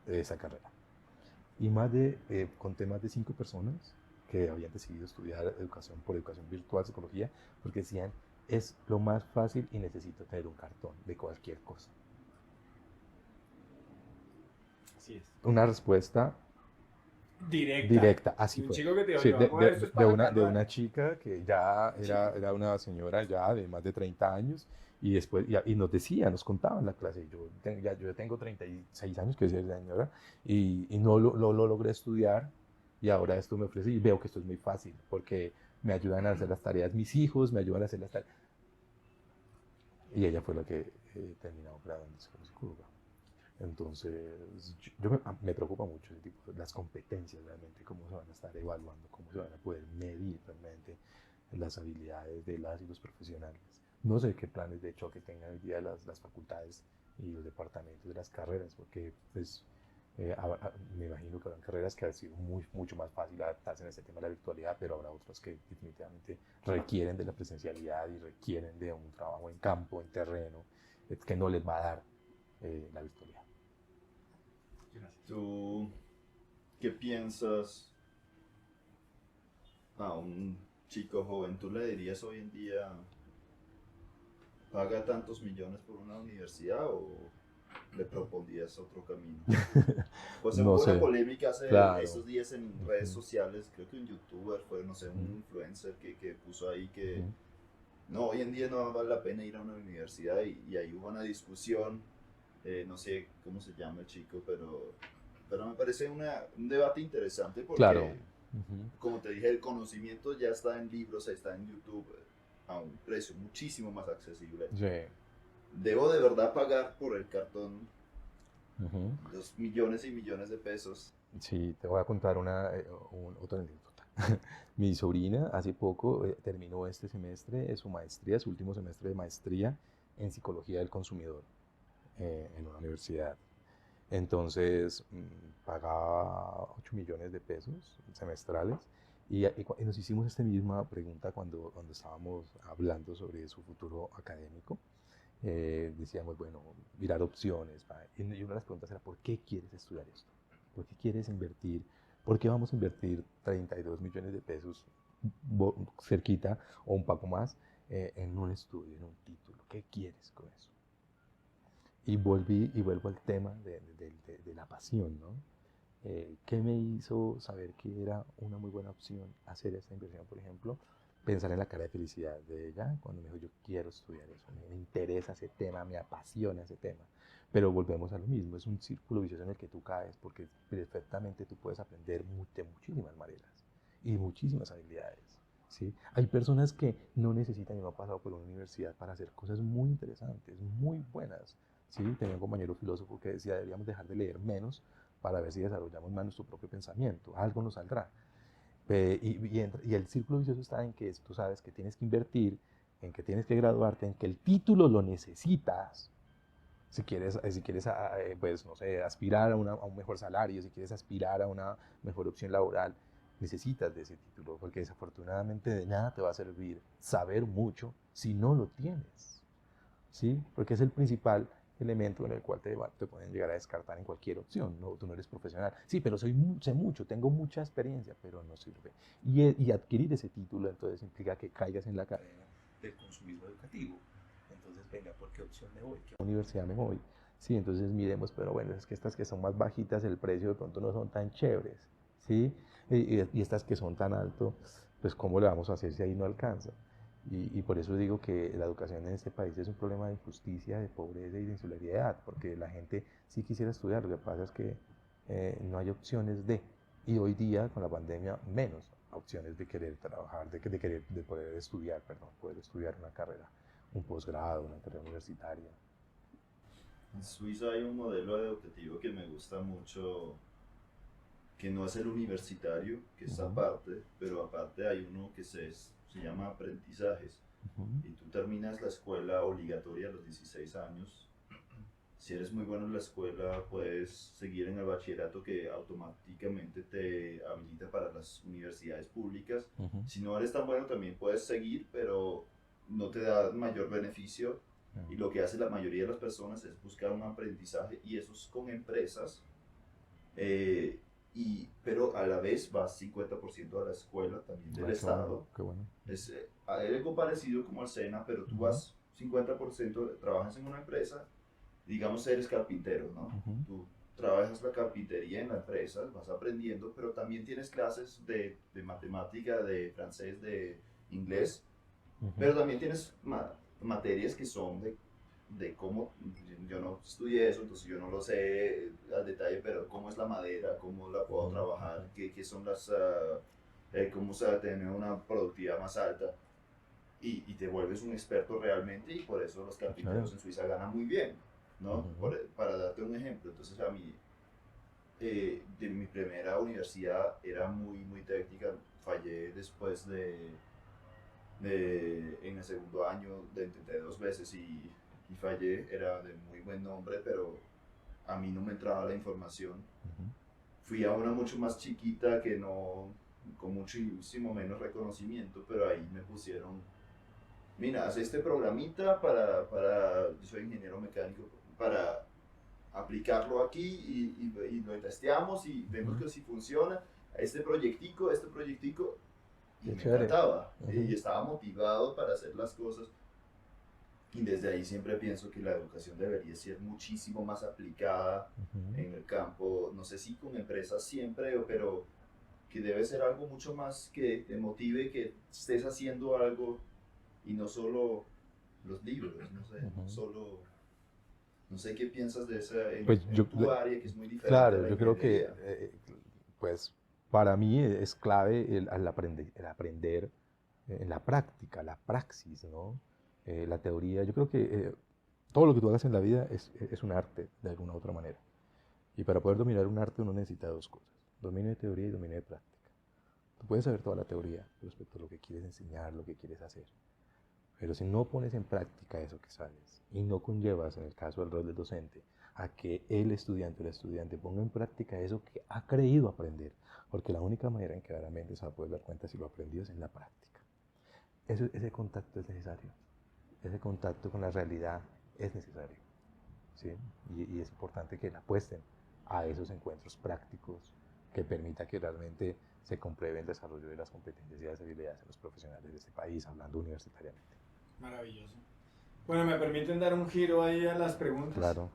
esa carrera. Y conté más de 5 personas que habían decidido estudiar educación virtual, psicología, porque decían, es lo más fácil y necesito tener un cartón de cualquier cosa. Así es. Una respuesta Directa. así Un fue. chico que te dijo, Sí, yo hago esto es para de sacarlo una adelante. chica que ya era una señora ya de más de 30 años y después y nos decía, nos contaba en la clase, yo tengo 36 años, que es la señora, y no lo logré estudiar y ahora esto me ofrece y veo que esto es muy fácil porque me ayudan a hacer las tareas mis hijos, me ayudan a hacer las tareas. Y ella fue la que terminó graduándose como psicóloga. Entonces, me preocupa mucho ese tipo, las competencias realmente, cómo se van a estar evaluando, cómo se van a poder medir realmente las habilidades de las y los profesionales. No sé qué planes de choque tengan hoy día las facultades y los departamentos de las carreras, porque pues, me imagino que habrán carreras que han sido mucho más fácil adaptarse en este tema de la virtualidad, pero habrá otras que definitivamente requieren de la presencialidad y requieren de un trabajo en campo, en terreno, que no les va a dar la virtualidad. Gracias. ¿Tú qué piensas a un chico joven? ¿Tú le dirías hoy en día paga tantos millones por una universidad o le propondrías otro camino? Pues No hubo una sé, polémica hace claro. estos días en redes Ujú, sociales, creo que un youtuber fue, no sé, un ujú, influencer que puso ahí que ujú. no, hoy en día no vale la pena ir a una universidad y ahí hubo una discusión, no sé cómo se llama el chico, pero me parece un debate interesante Claro. porque, Ujú. como te dije, el conocimiento ya está en libros, está en YouTube a un precio muchísimo más accesible. Sí. Debo de verdad pagar por el cartón Ujú. los millones y millones de pesos. Sí, te voy a contar otra anécdota. Mi sobrina hace poco terminó este semestre su maestría, su último semestre de maestría en psicología del consumidor en una universidad. Entonces pagaba 8 millones de pesos semestrales y nos hicimos esta misma pregunta cuando estábamos hablando sobre su futuro académico. Decíamos, bueno, mirar opciones. ¿Va? Y una de las preguntas era, ¿por qué quieres estudiar esto? ¿Por qué quieres invertir? ¿Por qué vamos a invertir 32 millones de pesos cerquita o un poco más en un estudio, en un título? ¿Qué quieres con eso? Y vuelvo al tema de la pasión, ¿no? ¿Qué me hizo saber que era una muy buena opción hacer esta inversión, por ejemplo? Pensar en la cara de felicidad de ella cuando me dijo, yo quiero estudiar eso, me interesa ese tema, me apasiona ese tema. Pero volvemos a lo mismo, es un círculo vicioso en el que tú caes, porque perfectamente tú puedes aprender de muchísimas maneras y muchísimas habilidades. ¿Sí? Hay personas que no necesitan y no han pasado por una universidad para hacer cosas muy interesantes, muy buenas. ¿Sí? Tenía un compañero filósofo que decía, deberíamos dejar de leer menos para ver si desarrollamos más nuestro propio pensamiento. Algo nos saldrá. Y el círculo vicioso está en que tú sabes que tienes que invertir, en que tienes que graduarte, en que el título lo necesitas. Si quieres pues, no sé, aspirar a un mejor salario, si quieres aspirar a una mejor opción laboral, necesitas de ese título, porque desafortunadamente de nada te va a servir saber mucho si no lo tienes. ¿Sí? Porque es el principal elemento en el cual te pueden llegar a descartar en cualquier opción. No, tú no eres profesional. Sí, pero sé mucho, tengo mucha experiencia, pero no sirve. Y adquirir ese título entonces implica que caigas en la cadena del consumismo educativo. Entonces, venga, ¿por qué opción me voy? ¿Qué universidad me voy? Sí, entonces miremos, pero bueno, es que estas que son más bajitas, el precio de pronto no son tan chéveres. ¿Sí? Y estas que son tan alto, pues ¿cómo le vamos a hacer si ahí no alcanza? Y por eso digo que la educación en este país es un problema de injusticia, de pobreza y de insularidad, porque la gente sí quisiera estudiar, lo que pasa es que no hay opciones y hoy día con la pandemia menos opciones de querer trabajar, de poder estudiar, perdón, poder estudiar una carrera, un posgrado, una carrera universitaria. En Suiza hay un modelo educativo que me gusta mucho, que no es el universitario, que es Ujú, aparte, pero aparte hay uno que se llama aprendizajes. ujú, Y tú terminas la escuela obligatoria a los 16 años. Si eres muy bueno en la escuela, puedes seguir en el bachillerato que automáticamente te habilita para las universidades públicas. ujú, Si no eres tan bueno, también puedes seguir, pero no te da mayor beneficio. Y lo que hace la mayoría de las personas es buscar un aprendizaje y eso es con empresas. eh, pero a la vez vas 50% a la escuela también ah, del qué bueno, Estado. qué bueno. Es algo parecido como al SENA, pero tú Ujú, vas 50%, trabajas en una empresa, digamos eres carpintero, ¿no? ujú, Tú trabajas la carpintería en la empresa, vas aprendiendo, pero también tienes clases de matemática, de francés, de inglés, ujú, pero también tienes materias que son de cómo, yo no estudié eso, entonces yo no lo sé al detalle, pero cómo es la madera, cómo la puedo ujú, ujú. trabajar, qué son las, cómo se va a tener una productividad más alta. Y te vuelves un experto realmente y por eso los Claro. carpinteros en Suiza ganan muy bien, ¿no? Ujú, Para darte un ejemplo, entonces a mí, de mi primera universidad era muy, muy técnica, fallé después en el segundo año, intenté dos veces y fallé, era de muy buen nombre, pero a mí no me entraba la información. ujú. Fui a una mucho más chiquita que no, con muchísimo menos reconocimiento, pero ahí me pusieron, mira, haz este programita yo soy ingeniero mecánico, para aplicarlo aquí y lo testeamos y vemos Ujú. que si funciona, este proyectico, y Qué me chévere. encantaba, y Ujú. estaba motivado para hacer las cosas. Y desde ahí siempre pienso que la educación debería ser muchísimo más aplicada Ujú. en el campo, no sé si con empresas siempre, pero que debe ser algo mucho más que te motive que estés haciendo algo y no solo los libros, no sé, no Ujú. solo, no sé qué piensas de esa Pues en tu área que es muy diferente a claro, la yo creo que, ingeniería. pues, para mí es clave el aprender en la práctica, la praxis, ¿no? La teoría, yo creo que todo lo que tú hagas en la vida es un arte, de alguna u otra manera. Y para poder dominar un arte uno necesita dos cosas, dominio de teoría y dominio de práctica. Tú puedes saber toda la teoría respecto a lo que quieres enseñar, lo que quieres hacer, pero si no pones en práctica eso que sabes y no conllevas, en el caso del rol del docente, a que el estudiante o la estudiante ponga en práctica eso que ha creído aprender, porque la única manera en que realmente se va a poder dar cuenta si lo aprendió es en la práctica. Ese contacto es necesario, ese contacto con la realidad es necesario, ¿sí? Y es importante que le apuesten a esos encuentros prácticos que permita que realmente se compruebe el desarrollo de las competencias y las habilidades de los profesionales de este país, hablando universitariamente. Maravilloso. Bueno, me permiten dar un giro ahí a las preguntas. Claro.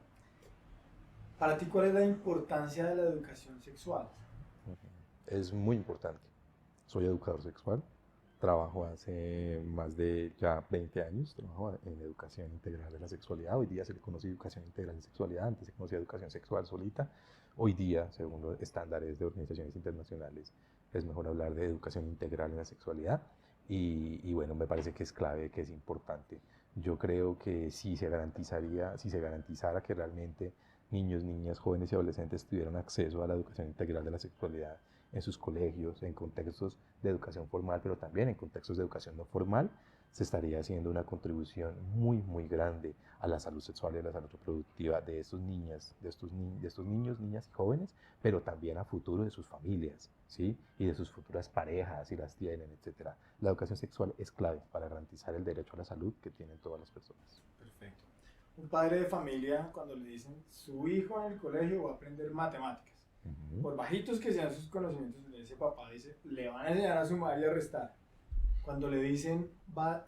Para ti, ¿cuál es la importancia de la educación sexual? Es muy importante. Soy educador sexual, trabajo hace más de ya 20 años, trabajo en educación integral de la sexualidad. Hoy día se le conoce educación integral de sexualidad, antes se conocía educación sexual solita. Hoy día, según los estándares de organizaciones internacionales, es mejor hablar de educación integral en la sexualidad. Y bueno, me parece que es clave, que es importante. Yo creo que si se garantizara que realmente niños, niñas, jóvenes y adolescentes tuvieran acceso a la educación integral de la sexualidad en sus colegios, en contextos de educación formal, pero también en contextos de educación no formal, se estaría haciendo una contribución muy, muy grande a la salud sexual y a la salud reproductiva de estos niñas, de estos niños, niñas y jóvenes, pero también a futuro de sus familias, ¿sí? Y de sus futuras parejas, si las tienen, etcétera. La educación sexual es clave para garantizar el derecho a la salud que tienen todas las personas. Perfecto. Un padre de familia, cuando le dicen su hijo en el colegio va a aprender matemáticas, Uh -huh. por bajitos que sean sus conocimientos, ese papá dice, le van a enseñar a sumar y a restar. Cuando le dicen,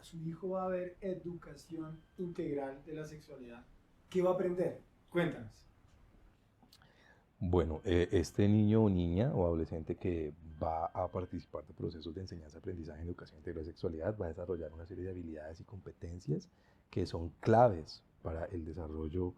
su hijo va a ver educación integral de la sexualidad, ¿qué va a aprender? Cuéntanos. Bueno, este niño o niña o adolescente que va a participar de procesos de enseñanza, aprendizaje en educación integral de sexualidad va a desarrollar una serie de habilidades y competencias que son claves para el desarrollo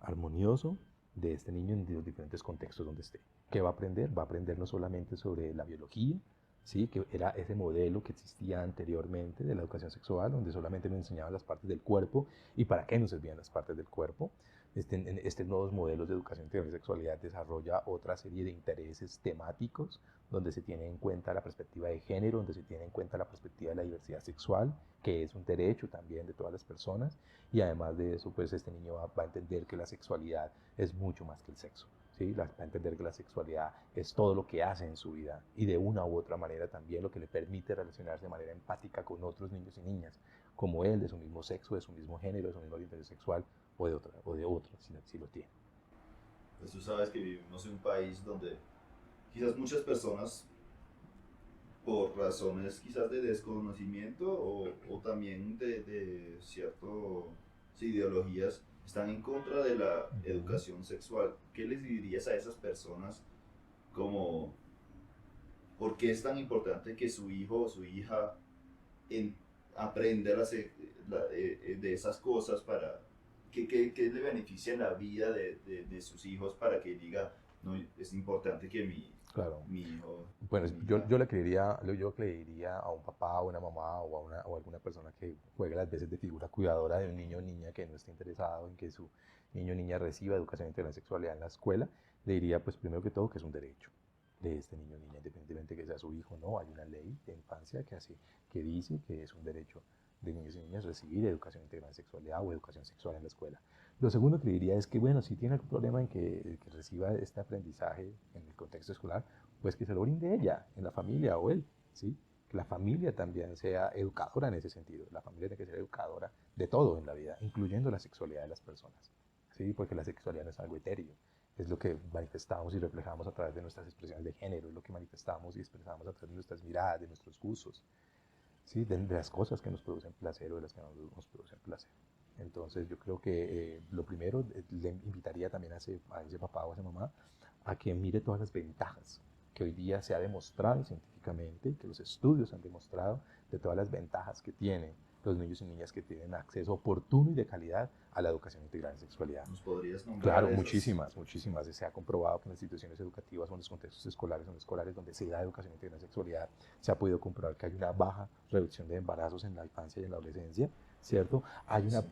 armonioso de este niño en los diferentes contextos donde esté. ¿Qué va a aprender? Va a aprender no solamente sobre la biología, ¿sí? Que era ese modelo que existía anteriormente de la educación sexual, donde solamente nos enseñaban las partes del cuerpo y para qué nos servían las partes del cuerpo. Estos nuevos modelos de educación integral y sexualidad desarrolla otra serie de intereses temáticos donde se tiene en cuenta la perspectiva de género, donde se tiene en cuenta la perspectiva de la diversidad sexual, que es un derecho también de todas las personas, y además de eso, pues este niño va a entender que la sexualidad es mucho más que el sexo, ¿sí? Va a entender que la sexualidad es todo lo que hace en su vida y de una u otra manera también lo que le permite relacionarse de manera empática con otros niños y niñas, como él, de su mismo sexo, de su mismo género, de su misma orientación sexual, o de otra si lo tiene. Pues tú sabes que vivimos en un país donde quizás muchas personas, por razones quizás de desconocimiento o también de cierto sí, ideologías, están en contra de la Uh -huh. educación sexual. ¿Qué les dirías a esas personas como por qué es tan importante que su hijo o su hija en, aprenda de esas cosas para que le beneficie la vida de sus hijos para que diga, no, es importante que Claro. mi hijo Bueno, o mi hija. yo le diría a un papá, a una mamá o a alguna persona que juegue las veces de figura cuidadora de un niño o niña que no esté interesado en que su niño o niña reciba educación integral en sexualidad en la escuela, le diría pues primero que todo que es un derecho de este niño o niña, independientemente que sea su hijo o no. Hay una ley de infancia que dice que es un derecho de niños y niñas recibir educación integral en sexualidad o educación sexual en la escuela. Lo segundo que le diría es que, bueno, si tiene algún problema en que reciba este aprendizaje en el contexto escolar, pues que se lo brinde ella, en la familia o él, ¿sí? Que la familia también sea educadora en ese sentido. La familia tiene que ser educadora de todo en la vida, incluyendo la sexualidad de las personas, ¿sí? Porque la sexualidad no es algo etéreo, es lo que manifestamos y reflejamos a través de nuestras expresiones de género, es lo que manifestamos y expresamos a través de nuestras miradas, de nuestros gustos, ¿sí? De las cosas que nos producen placer o de las que no nos producen placer. Entonces yo creo que lo primero, le invitaría también a ese papá o a esa mamá a que mire todas las ventajas que hoy día se ha demostrado científicamente, que los estudios han demostrado de todas las ventajas que tienen los niños y niñas que tienen acceso oportuno y de calidad a la educación integral en sexualidad. ¿Nos podrías nombrar Claro, esas? muchísimas, muchísimas. Se ha comprobado que en las instituciones educativas o en los contextos escolares, son escolares donde se da educación integral en sexualidad, se ha podido comprobar que hay una baja reducción de embarazos en la infancia y en la adolescencia, ¿cierto? Hay una,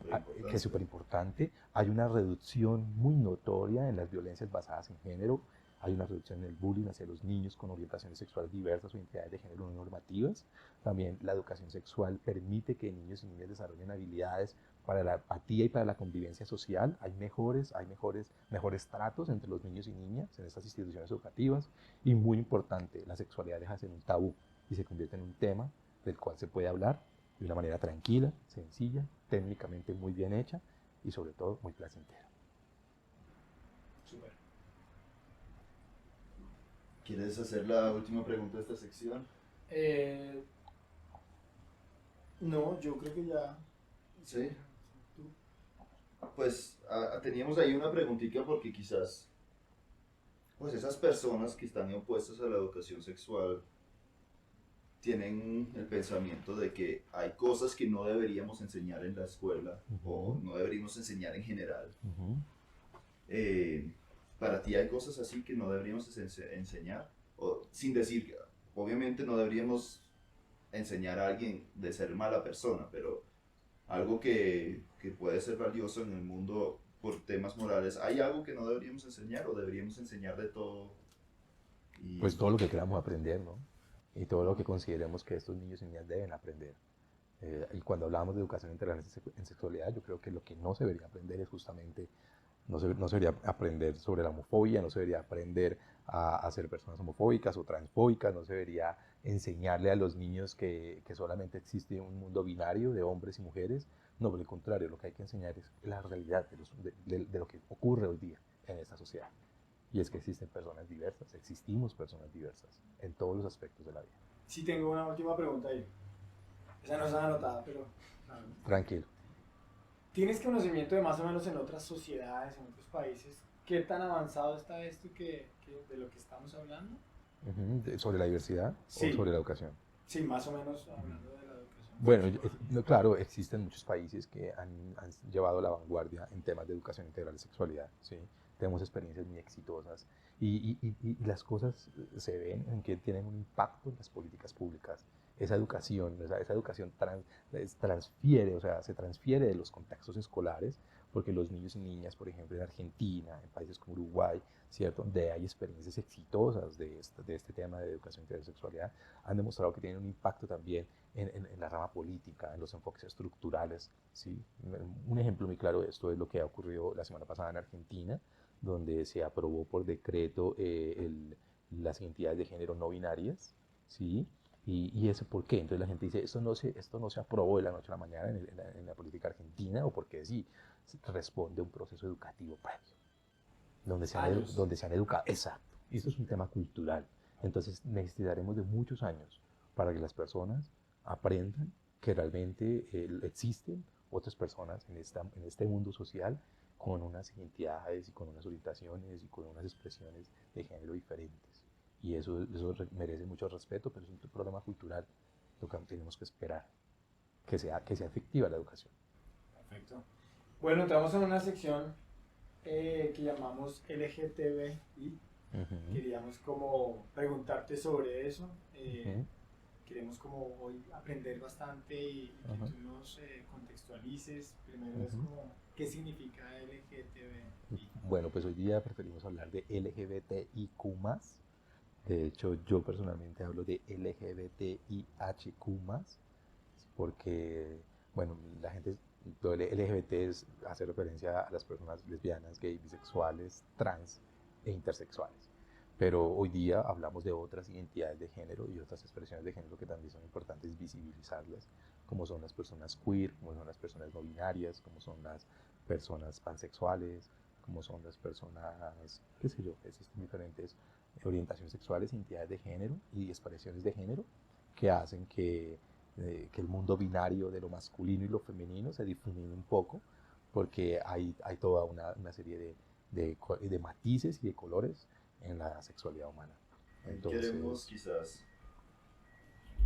que es súper importante, hay una reducción muy notoria en las violencias basadas en género, hay una reducción en el bullying hacia los niños con orientaciones sexuales diversas o identidades de género no normativas. También la educación sexual permite que niños y niñas desarrollen habilidades para la empatía y para la convivencia social. Mejores tratos entre los niños y niñas en estas instituciones educativas. Y muy importante, la sexualidad deja de ser un tabú y se convierte en un tema del cual se puede hablar de una manera tranquila, sencilla, técnicamente muy bien hecha y sobre todo muy placentera. Súper. ¿Quieres hacer la última pregunta de esta sección? No, yo creo que ya. Sí. Tú. Pues teníamos ahí una preguntita porque quizás pues esas personas que están opuestas a la educación sexual tienen el pensamiento de que hay cosas que no deberíamos enseñar en la escuela o no deberíamos enseñar en general. Para ti hay cosas así que no deberíamos enseñar, o, sin decir que obviamente no deberíamos enseñar a alguien de ser mala persona, pero algo que puede ser valioso en el mundo por temas morales. ¿Hay algo que no deberíamos enseñar o deberíamos enseñar de todo? Pues todo lo que queramos aprender, ¿no? Y todo lo que consideremos que estos niños y niñas deben aprender. Y cuando hablamos de educación integral en sexualidad, yo creo que lo que no se debería aprender es justamente, no se debería aprender sobre la homofobia, no se debería aprender a ser personas homofóbicas o transfóbicas, no se debería enseñarle a los niños que solamente existe un mundo binario de hombres y mujeres. No, por el contrario, lo que hay que enseñar es la realidad de lo que ocurre hoy día en esta sociedad. Y es que existen personas diversas, existimos personas diversas en todos los aspectos de la vida. Sí, tengo una última pregunta ahí. Esa no está anotada, pero. Tranquilo. ¿Tienes conocimiento de más o menos en otras sociedades, en otros países, qué tan avanzado está esto de lo que estamos hablando? ¿Sobre la diversidad Sí. o sobre la educación? Sí, más o menos hablando de la educación. Bueno, claro, existen muchos países que han llevado la vanguardia en temas de educación integral y sexualidad, ¿sí? Tenemos experiencias muy exitosas y las cosas se ven en que tienen un impacto en las políticas públicas. Esa educación transfiere, o sea, se transfiere de los contextos escolares, porque los niños y niñas, por ejemplo, en Argentina, en países como Uruguay, ¿cierto? Donde hay experiencias exitosas de este tema de educación integral y sexualidad, han demostrado que tienen un impacto también en la rama política, en los enfoques estructurales, ¿sí? Un ejemplo muy claro de esto es lo que ha ocurrido la semana pasada en Argentina, donde se aprobó por decreto las identidades de género no binarias, ¿sí? ¿Y eso por qué? Entonces la gente dice, esto no se aprobó de la noche a la mañana en la política argentina, o porque sí, responde a un proceso educativo previo, donde se han educado, exacto, y eso es un tema cultural. Entonces necesitaremos de muchos años para que las personas aprendan que realmente existen otras personas en este mundo social con unas identidades y con unas orientaciones y con unas expresiones de género diferentes. Y eso merece mucho respeto, pero es un problema cultural, lo que tenemos que esperar, que sea efectiva la educación. Perfecto. Bueno, entramos en una sección que llamamos LGTBI. Queríamos como preguntarte sobre eso. Queremos como hoy aprender bastante y que tú nos contextualices. Primero es como, ¿qué significa LGTBI? Bueno, pues hoy día preferimos hablar de LGBTIQ+. De hecho, yo personalmente hablo de LGBTIHQ+, porque, bueno, la gente, lo LGBT hace referencia a las personas lesbianas, gays, bisexuales, trans e intersexuales. Pero hoy día hablamos de otras identidades de género y otras expresiones de género que también son importantes visibilizarlas, como son las personas queer, como son las personas no binarias, como son las personas pansexuales, como son las personas, qué sé yo, existen diferentes orientaciones sexuales, identidades de género y expresiones de género que hacen que que el mundo binario de lo masculino y lo femenino se difumine un poco, porque hay toda una serie de matices y de colores en la sexualidad humana. Ahí queremos Entonces, quizás,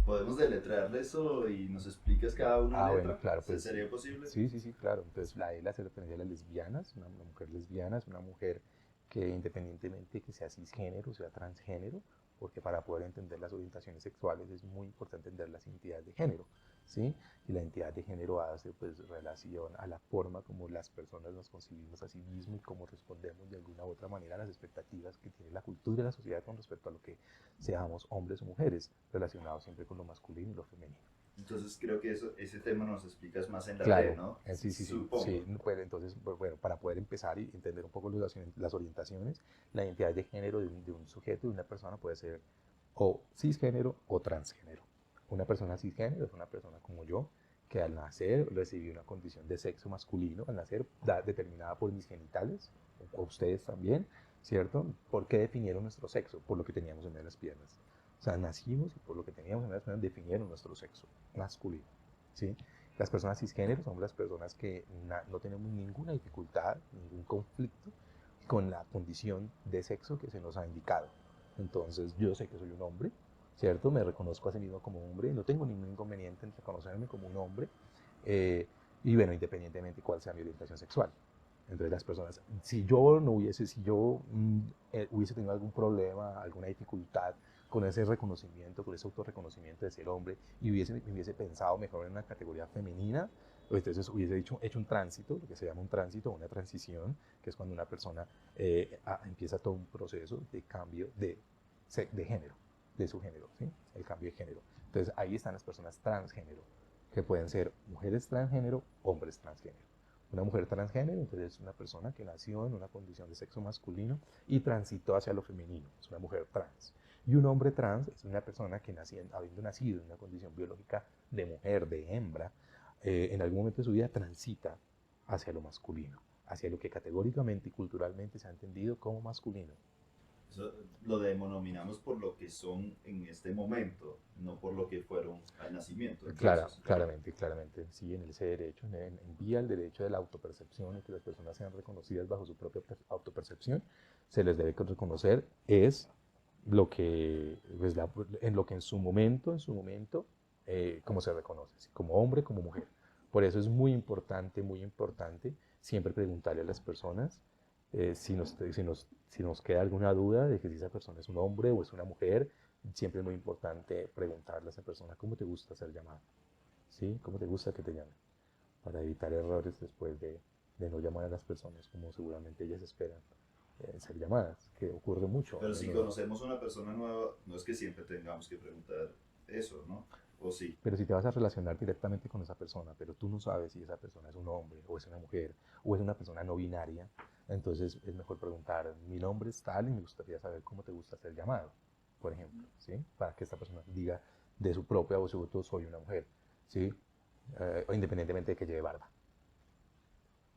podemos deletrearle eso y nos explicas cada una bueno, letra. claro, pues ¿Sería posible? sí, sí, sí, claro. Entonces la E la hace referencia a las lesbianas. Una mujer lesbiana es una mujer que independientemente que sea cisgénero, sea transgénero, porque para poder entender las orientaciones sexuales es muy importante entender las identidades de género, ¿sí? Y la identidad de género hace pues relación a la forma como las personas nos concibimos a sí mismos y cómo respondemos de alguna u otra manera a las expectativas que tiene la cultura y la sociedad con respecto a lo que seamos hombres o mujeres, relacionados siempre con lo masculino y lo femenino. Entonces creo que ese tema nos explicas más en la T, Claro, ¿no? sí, sí, sí, Supongo. sí. Pues, entonces, bueno, para poder empezar y entender un poco las orientaciones, la identidad de género de un sujeto, de una persona, puede ser o cisgénero o transgénero. Una persona cisgénero es una persona como yo, que al nacer recibió una condición de sexo masculino, al nacer determinada por mis genitales, o ustedes también, ¿cierto? ¿Por qué definieron nuestro sexo? Por lo que teníamos en las piernas. O sea, nacimos y por lo que teníamos en las piernas definieron nuestro sexo masculino, ¿sí? Las personas cisgénero son las personas que no tenemos ninguna dificultad, ningún conflicto con la condición de sexo que se nos ha indicado. Entonces, yo sé que soy un hombre, ¿cierto? Me reconozco a sí mismo como hombre, no tengo ningún inconveniente en reconocerme como un hombre, eh, y bueno, independientemente de cuál sea mi orientación sexual. Entonces las personas, si yo no hubiese, si yo hubiese tenido algún problema, alguna dificultad con ese reconocimiento, con ese autorreconocimiento de ser hombre, y hubiese pensado mejor en una categoría femenina, pues entonces hubiese hecho un tránsito, lo que se llama un tránsito, una transición, que es cuando una persona empieza todo un proceso de cambio de género, de su género, ¿sí? El cambio de género. Entonces ahí están las personas transgénero, que pueden ser mujeres transgénero, hombres transgénero. Una mujer transgénero, entonces es una persona que nació en una condición de sexo masculino y transitó hacia lo femenino, es una mujer trans. Y un hombre trans es una persona que habiendo nacido en una condición biológica de mujer, de hembra, en algún momento de su vida transita hacia lo masculino, hacia lo que categóricamente y culturalmente se ha entendido como masculino. Eso lo denominamos por lo que son en este momento, no por lo que fueron al nacimiento. Entonces, Claramente, sí, en ese derecho, en vía el derecho de la autopercepción y que las personas sean reconocidas bajo su propia autopercepción, se les debe reconocer es lo que, pues, en lo que como se reconoce, ¿sí? Como hombre, como mujer. Por eso es muy importante siempre preguntarle a las personas si nos queda alguna duda de que si esa persona es un hombre o es una mujer. Siempre es muy importante preguntarle a esa persona cómo te gusta ser llamado, ¿sí? ¿Cómo te gusta que te llamen? Para evitar errores después de no llamar a las personas como seguramente ellas esperan ser llamadas, que ocurre mucho. pero si conocemos a una persona nueva, no es que siempre tengamos que preguntar eso, ¿no? ¿O sí? Pero si te vas a relacionar directamente con esa persona, pero tú no sabes si esa persona es un hombre o es una mujer o es una persona no binaria, entonces es mejor preguntar, mi nombre es tal y me gustaría saber cómo te gusta ser llamado, por ejemplo, ¿sí? Para que esta persona diga de su propia voz, soy una mujer, ¿sí? O independientemente de que lleve barba.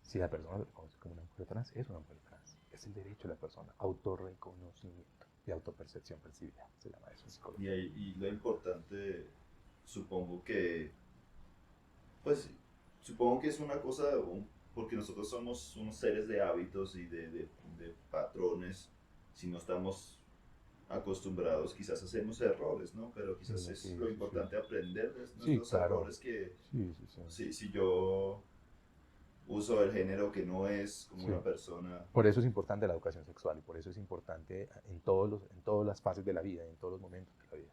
Si la persona se reconoce como una mujer trans, es una mujer trans. Es el derecho de la persona, autorreconocimiento y autopercepción percibida, se llama eso en psicología. Y lo importante, supongo que, pues, supongo que es una cosa, porque nosotros somos unos seres de hábitos y de patrones, si no estamos acostumbrados, quizás hacemos errores, ¿no? Pero quizás Sí, es sí, lo sí, sí. importante aprender de Sí, nuestros claro. errores que Sí, sí, sí. si yo uso el género que no es como Sí. una persona. Por eso es importante la educación sexual y por eso es importante en todas las fases de la vida, en todos los momentos de la vida,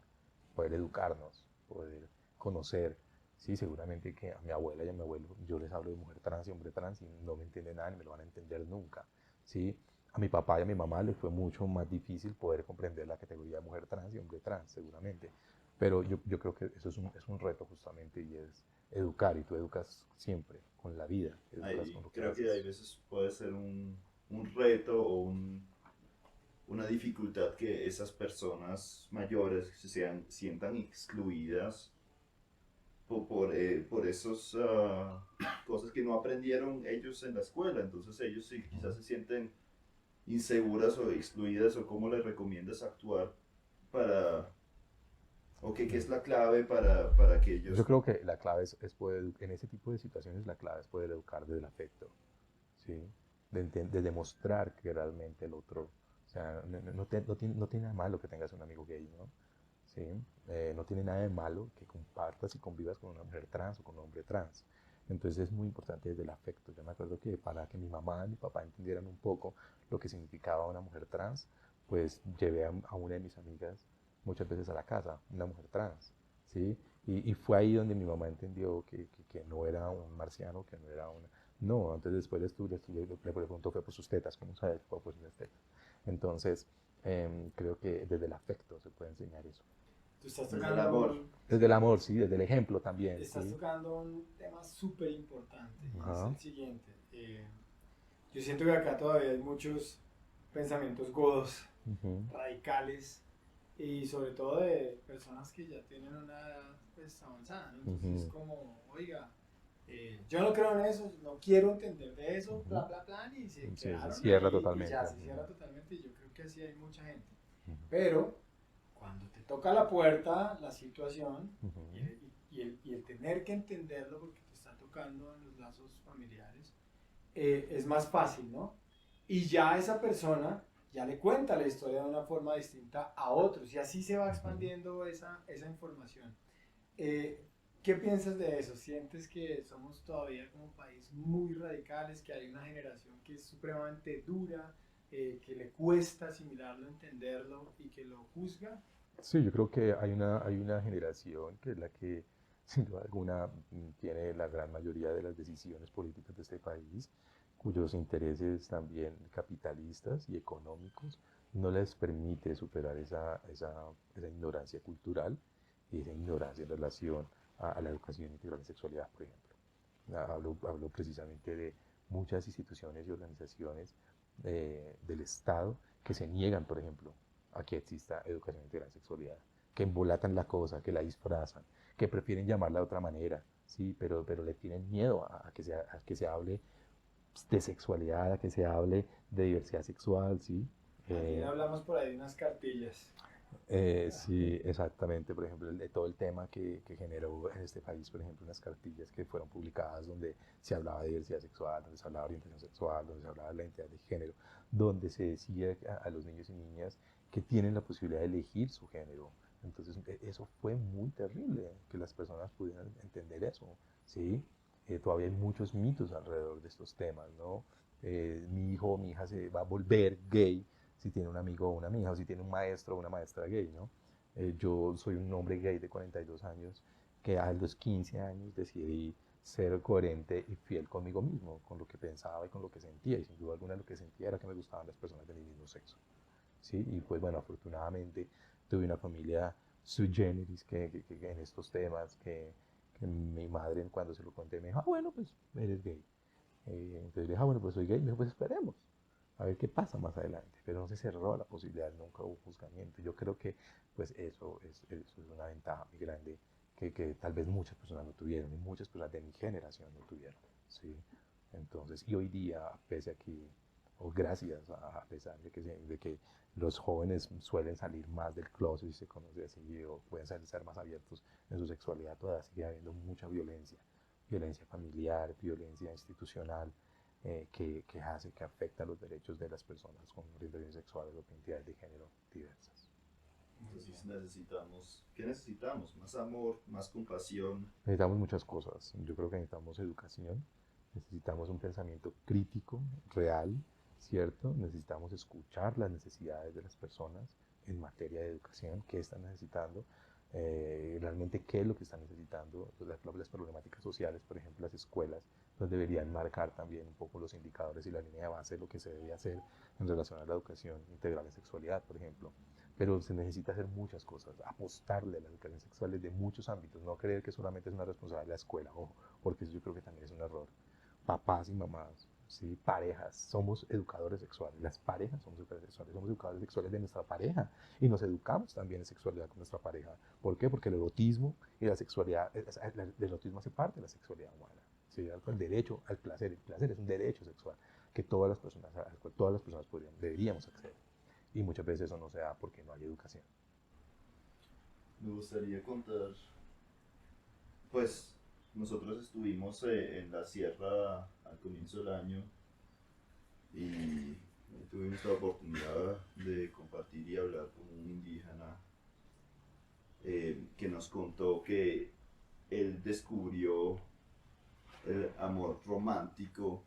poder educarnos, poder conocer. Sí, seguramente que a mi abuela y a mi abuelo yo les hablo de mujer trans y hombre trans y no me entienden nada ni me lo van a entender nunca. ¿Sí? A mi papá y a mi mamá les fue mucho más difícil poder comprender la categoría de mujer trans y hombre trans, seguramente. Pero yo creo que eso es un reto justamente y es educar, y tú educas siempre con la vida, educas con lo que Creo que hay haces. veces puede ser un reto o una dificultad que esas personas mayores sientan excluidas por esas cosas que no aprendieron ellos en la escuela. Entonces ellos sí, quizás se sienten inseguras o excluidas o cómo les recomiendas actuar para ¿O qué es la clave para que ellos... Yo creo que la clave es poder, en ese tipo de situaciones, la clave es poder educar desde el afecto, ¿sí? De demostrar que realmente el otro, o sea, no tiene nada malo que tengas un amigo gay, ¿no? ¿Sí? No tiene nada de malo que compartas y convivas con una mujer trans o con un hombre trans. Entonces es muy importante desde el afecto. Yo me acuerdo que para que mi mamá y mi papá entendieran un poco lo que significaba una mujer trans, pues llevé a una de mis amigas muchas veces a la casa, una mujer trans, ¿sí? Y fue ahí donde mi mamá entendió que no era un marciano, que no era una... No, entonces después le preguntó, fue por sus tetas, ¿cómo sabes? Fue por sus tetas. Entonces, creo que desde el afecto se puede enseñar eso. Tú estás Desde el tocando amor. Desde el amor, sí, desde el ejemplo también, estás sí. tocando un tema súper importante y es Ajá. el siguiente. Yo siento que acá todavía hay muchos pensamientos godos, Ujú, radicales y sobre todo de personas que ya tienen una edad pues, avanzada, ¿no? Entonces es ujú, como, oiga, yo no creo en eso, no quiero entender de eso, ujú. bla, bla, bla, y se Sí, se quedaron cierra ahí y totalmente. ya se Ujú, cierra totalmente y yo creo que así hay mucha gente. ujú, Pero cuando te toca la puerta, la situación ujú, y el tener que entenderlo porque te está tocando en los lazos familiares, es más fácil, ¿no? Y ya esa persona ya le cuenta la historia de una forma distinta a otros y así se va ujú. expandiendo esa información. Eh, ¿Qué piensas de eso? ¿Sientes que somos todavía como país muy radicales, que hay una generación que es supremamente dura, que le cuesta asimilarlo, entenderlo y que lo juzga? Sí, yo creo que hay una generación que es la que, sin duda alguna, tiene la gran mayoría de las decisiones políticas de este país, cuyos intereses también capitalistas y económicos no les permite superar esa ignorancia cultural y esa ignorancia en relación a la educación integral de sexualidad, por ejemplo. Hablo precisamente de muchas instituciones y organizaciones del Estado que se niegan, por ejemplo, a que exista educación integral en sexualidad, que embolatan la cosa, que la disfrazan, que prefieren llamarla de otra manera, ¿sí? Pero le tienen miedo a que se hable de sexualidad, a que se hable de diversidad sexual, ¿sí? Ayer Eh, hablamos por ahí de unas cartillas. sí, exactamente. Por ejemplo, de todo el tema que generó en este país, por ejemplo, unas cartillas que fueron publicadas donde se hablaba de diversidad sexual, donde se hablaba de orientación sexual, donde se hablaba de la identidad de género, donde se decía a los niños y niñas que tienen la posibilidad de elegir su género. Entonces, eso fue muy terrible, que las personas pudieran entender eso, ¿sí? Todavía hay muchos mitos alrededor de estos temas, ¿no? Mi hijo o mi hija se va a volver gay si tiene un amigo o una amiga, o si tiene un maestro o una maestra gay, ¿no? Yo soy un hombre gay de 42 años que a los 15 años decidí ser coherente y fiel conmigo mismo, con lo que pensaba y con lo que sentía, y sin duda alguna lo que sentía era que me gustaban las personas de mi mismo sexo, ¿sí? Y pues bueno, afortunadamente tuve una familia sui generis que en estos temas, que mi madre cuando se lo conté me dijo, ah, bueno, pues eres gay. Entonces le dije, ah, bueno, pues soy gay. Me dijo, pues esperemos a ver qué pasa más adelante. Pero no se cerró la posibilidad, nunca hubo juzgamiento. Yo creo que pues eso es una ventaja muy grande que tal vez muchas personas no tuvieron y muchas personas de mi generación no tuvieron. ¿Sí? Entonces, y hoy día, pese a que, o gracias a pesar de que los jóvenes suelen salir más del closet, si se conoce así, o pueden ser más abiertos en su sexualidad, todavía sigue habiendo mucha violencia, violencia familiar, violencia institucional, que hace, que afecta los derechos de las personas con orientaciones sexuales o identidades de género diversas. Entonces necesitamos, ¿qué necesitamos? Más amor, más compasión. Necesitamos muchas cosas. Yo creo que necesitamos educación, necesitamos un pensamiento crítico, real, ¿cierto? Necesitamos escuchar las necesidades de las personas en materia de educación, qué están necesitando, realmente qué es lo que están necesitando, las problemáticas sociales, por ejemplo, las escuelas nos deberían marcar también un poco los indicadores y la línea de base de lo que se debe hacer en relación a la educación integral en sexualidad, por ejemplo. Pero se necesita hacer muchas cosas, apostarle a la educación sexual desde muchos ámbitos, no creer que solamente es una responsabilidad de la escuela, ojo, porque eso yo creo que también es un error. Papás y mamás, ¿sí? Parejas, somos educadores sexuales, las parejas somos educadores sexuales de nuestra pareja y nos educamos también en sexualidad con nuestra pareja. ¿Por qué? Porque el erotismo y la sexualidad, el erotismo hace parte de la sexualidad humana, ¿sí? El derecho al placer, el placer es un derecho sexual que todas las personas, al cual todas las personas deberíamos acceder y muchas veces eso no se da porque no hay educación. me gustaría contar, pues nosotros estuvimos en la sierra al comienzo del año y tuvimos la oportunidad de compartir y hablar con un indígena que nos contó que él descubrió el amor romántico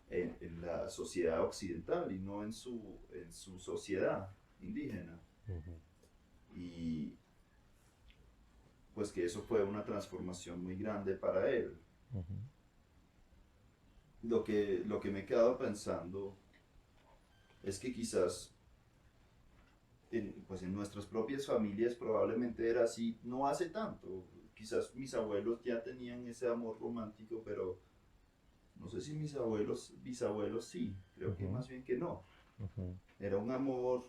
en la sociedad occidental y no en su sociedad indígena. Y pues que eso fue una transformación muy grande para él. Lo que me he quedado pensando es que quizás pues en nuestras propias familias probablemente era así, no hace tanto. Quizás mis abuelos ya tenían ese amor romántico, pero no sé si mis abuelos, bisabuelos sí, creo que más bien que no. Era un amor,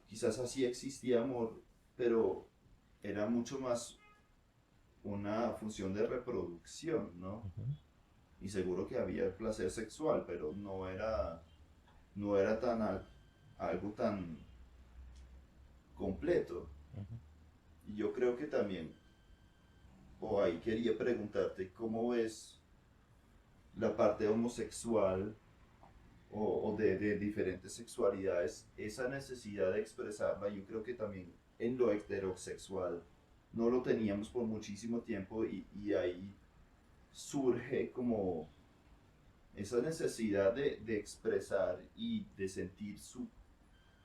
quizás así existía amor, pero era mucho más una función de reproducción, ¿no? Y seguro que había placer sexual, pero no era algo tan completo. Y yo creo que también, o ahí quería preguntarte, ¿cómo ves la parte homosexual o de diferentes sexualidades, esa necesidad de expresarla? Yo creo que también en lo heterosexual no lo teníamos por muchísimo tiempo y ahí surge como esa necesidad de expresar y de sentir su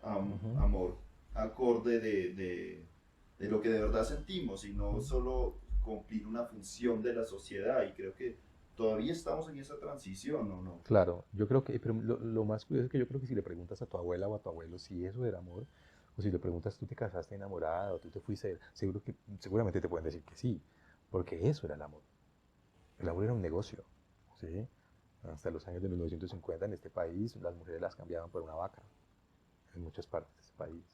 amor acorde de lo que de verdad sentimos y no solo cumplir una función de la sociedad. Y creo que todavía estamos en esa transición, ¿o no? Claro, yo creo que, pero lo más curioso es que yo creo que si le preguntas a tu abuela o a tu abuelo si eso era amor, o si le preguntas tú te casaste enamorada o tú te fuiste, seguramente te pueden decir que sí, porque eso era el amor. El amor era un negocio, ¿sí? Hasta los años de 1950 en este país las mujeres las cambiaban por una vaca, en muchas partes de este país,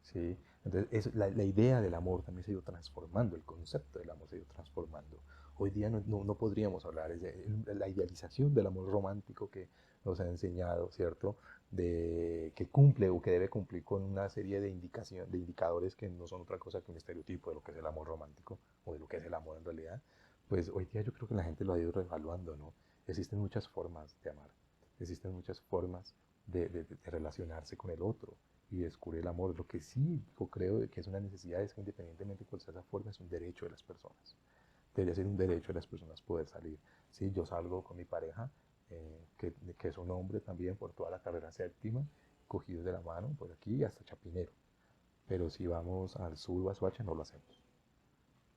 ¿sí? Entonces la idea del amor también se ha ido transformando, el concepto del amor se ha ido transformando. Hoy día no podríamos hablar de la idealización del amor romántico que nos ha enseñado, ¿cierto? Que cumple o que debe cumplir con una serie de indicadores que no son otra cosa que un estereotipo de lo que es el amor romántico o de lo que es el amor en realidad. Pues hoy día yo creo que la gente lo ha ido reevaluando, ¿no? Existen muchas formas de amar, existen muchas formas de relacionarse con el otro y descubrir el amor. Lo que sí yo creo que es una necesidad es que independientemente de cuál sea esa forma, es un derecho de las personas. Debería ser un derecho de las personas poder salir. Sí, yo salgo con mi pareja, que es un hombre también, por toda la carrera séptima, cogidos de la mano por aquí hasta Chapinero. Pero si vamos al sur o a Soacha, no lo hacemos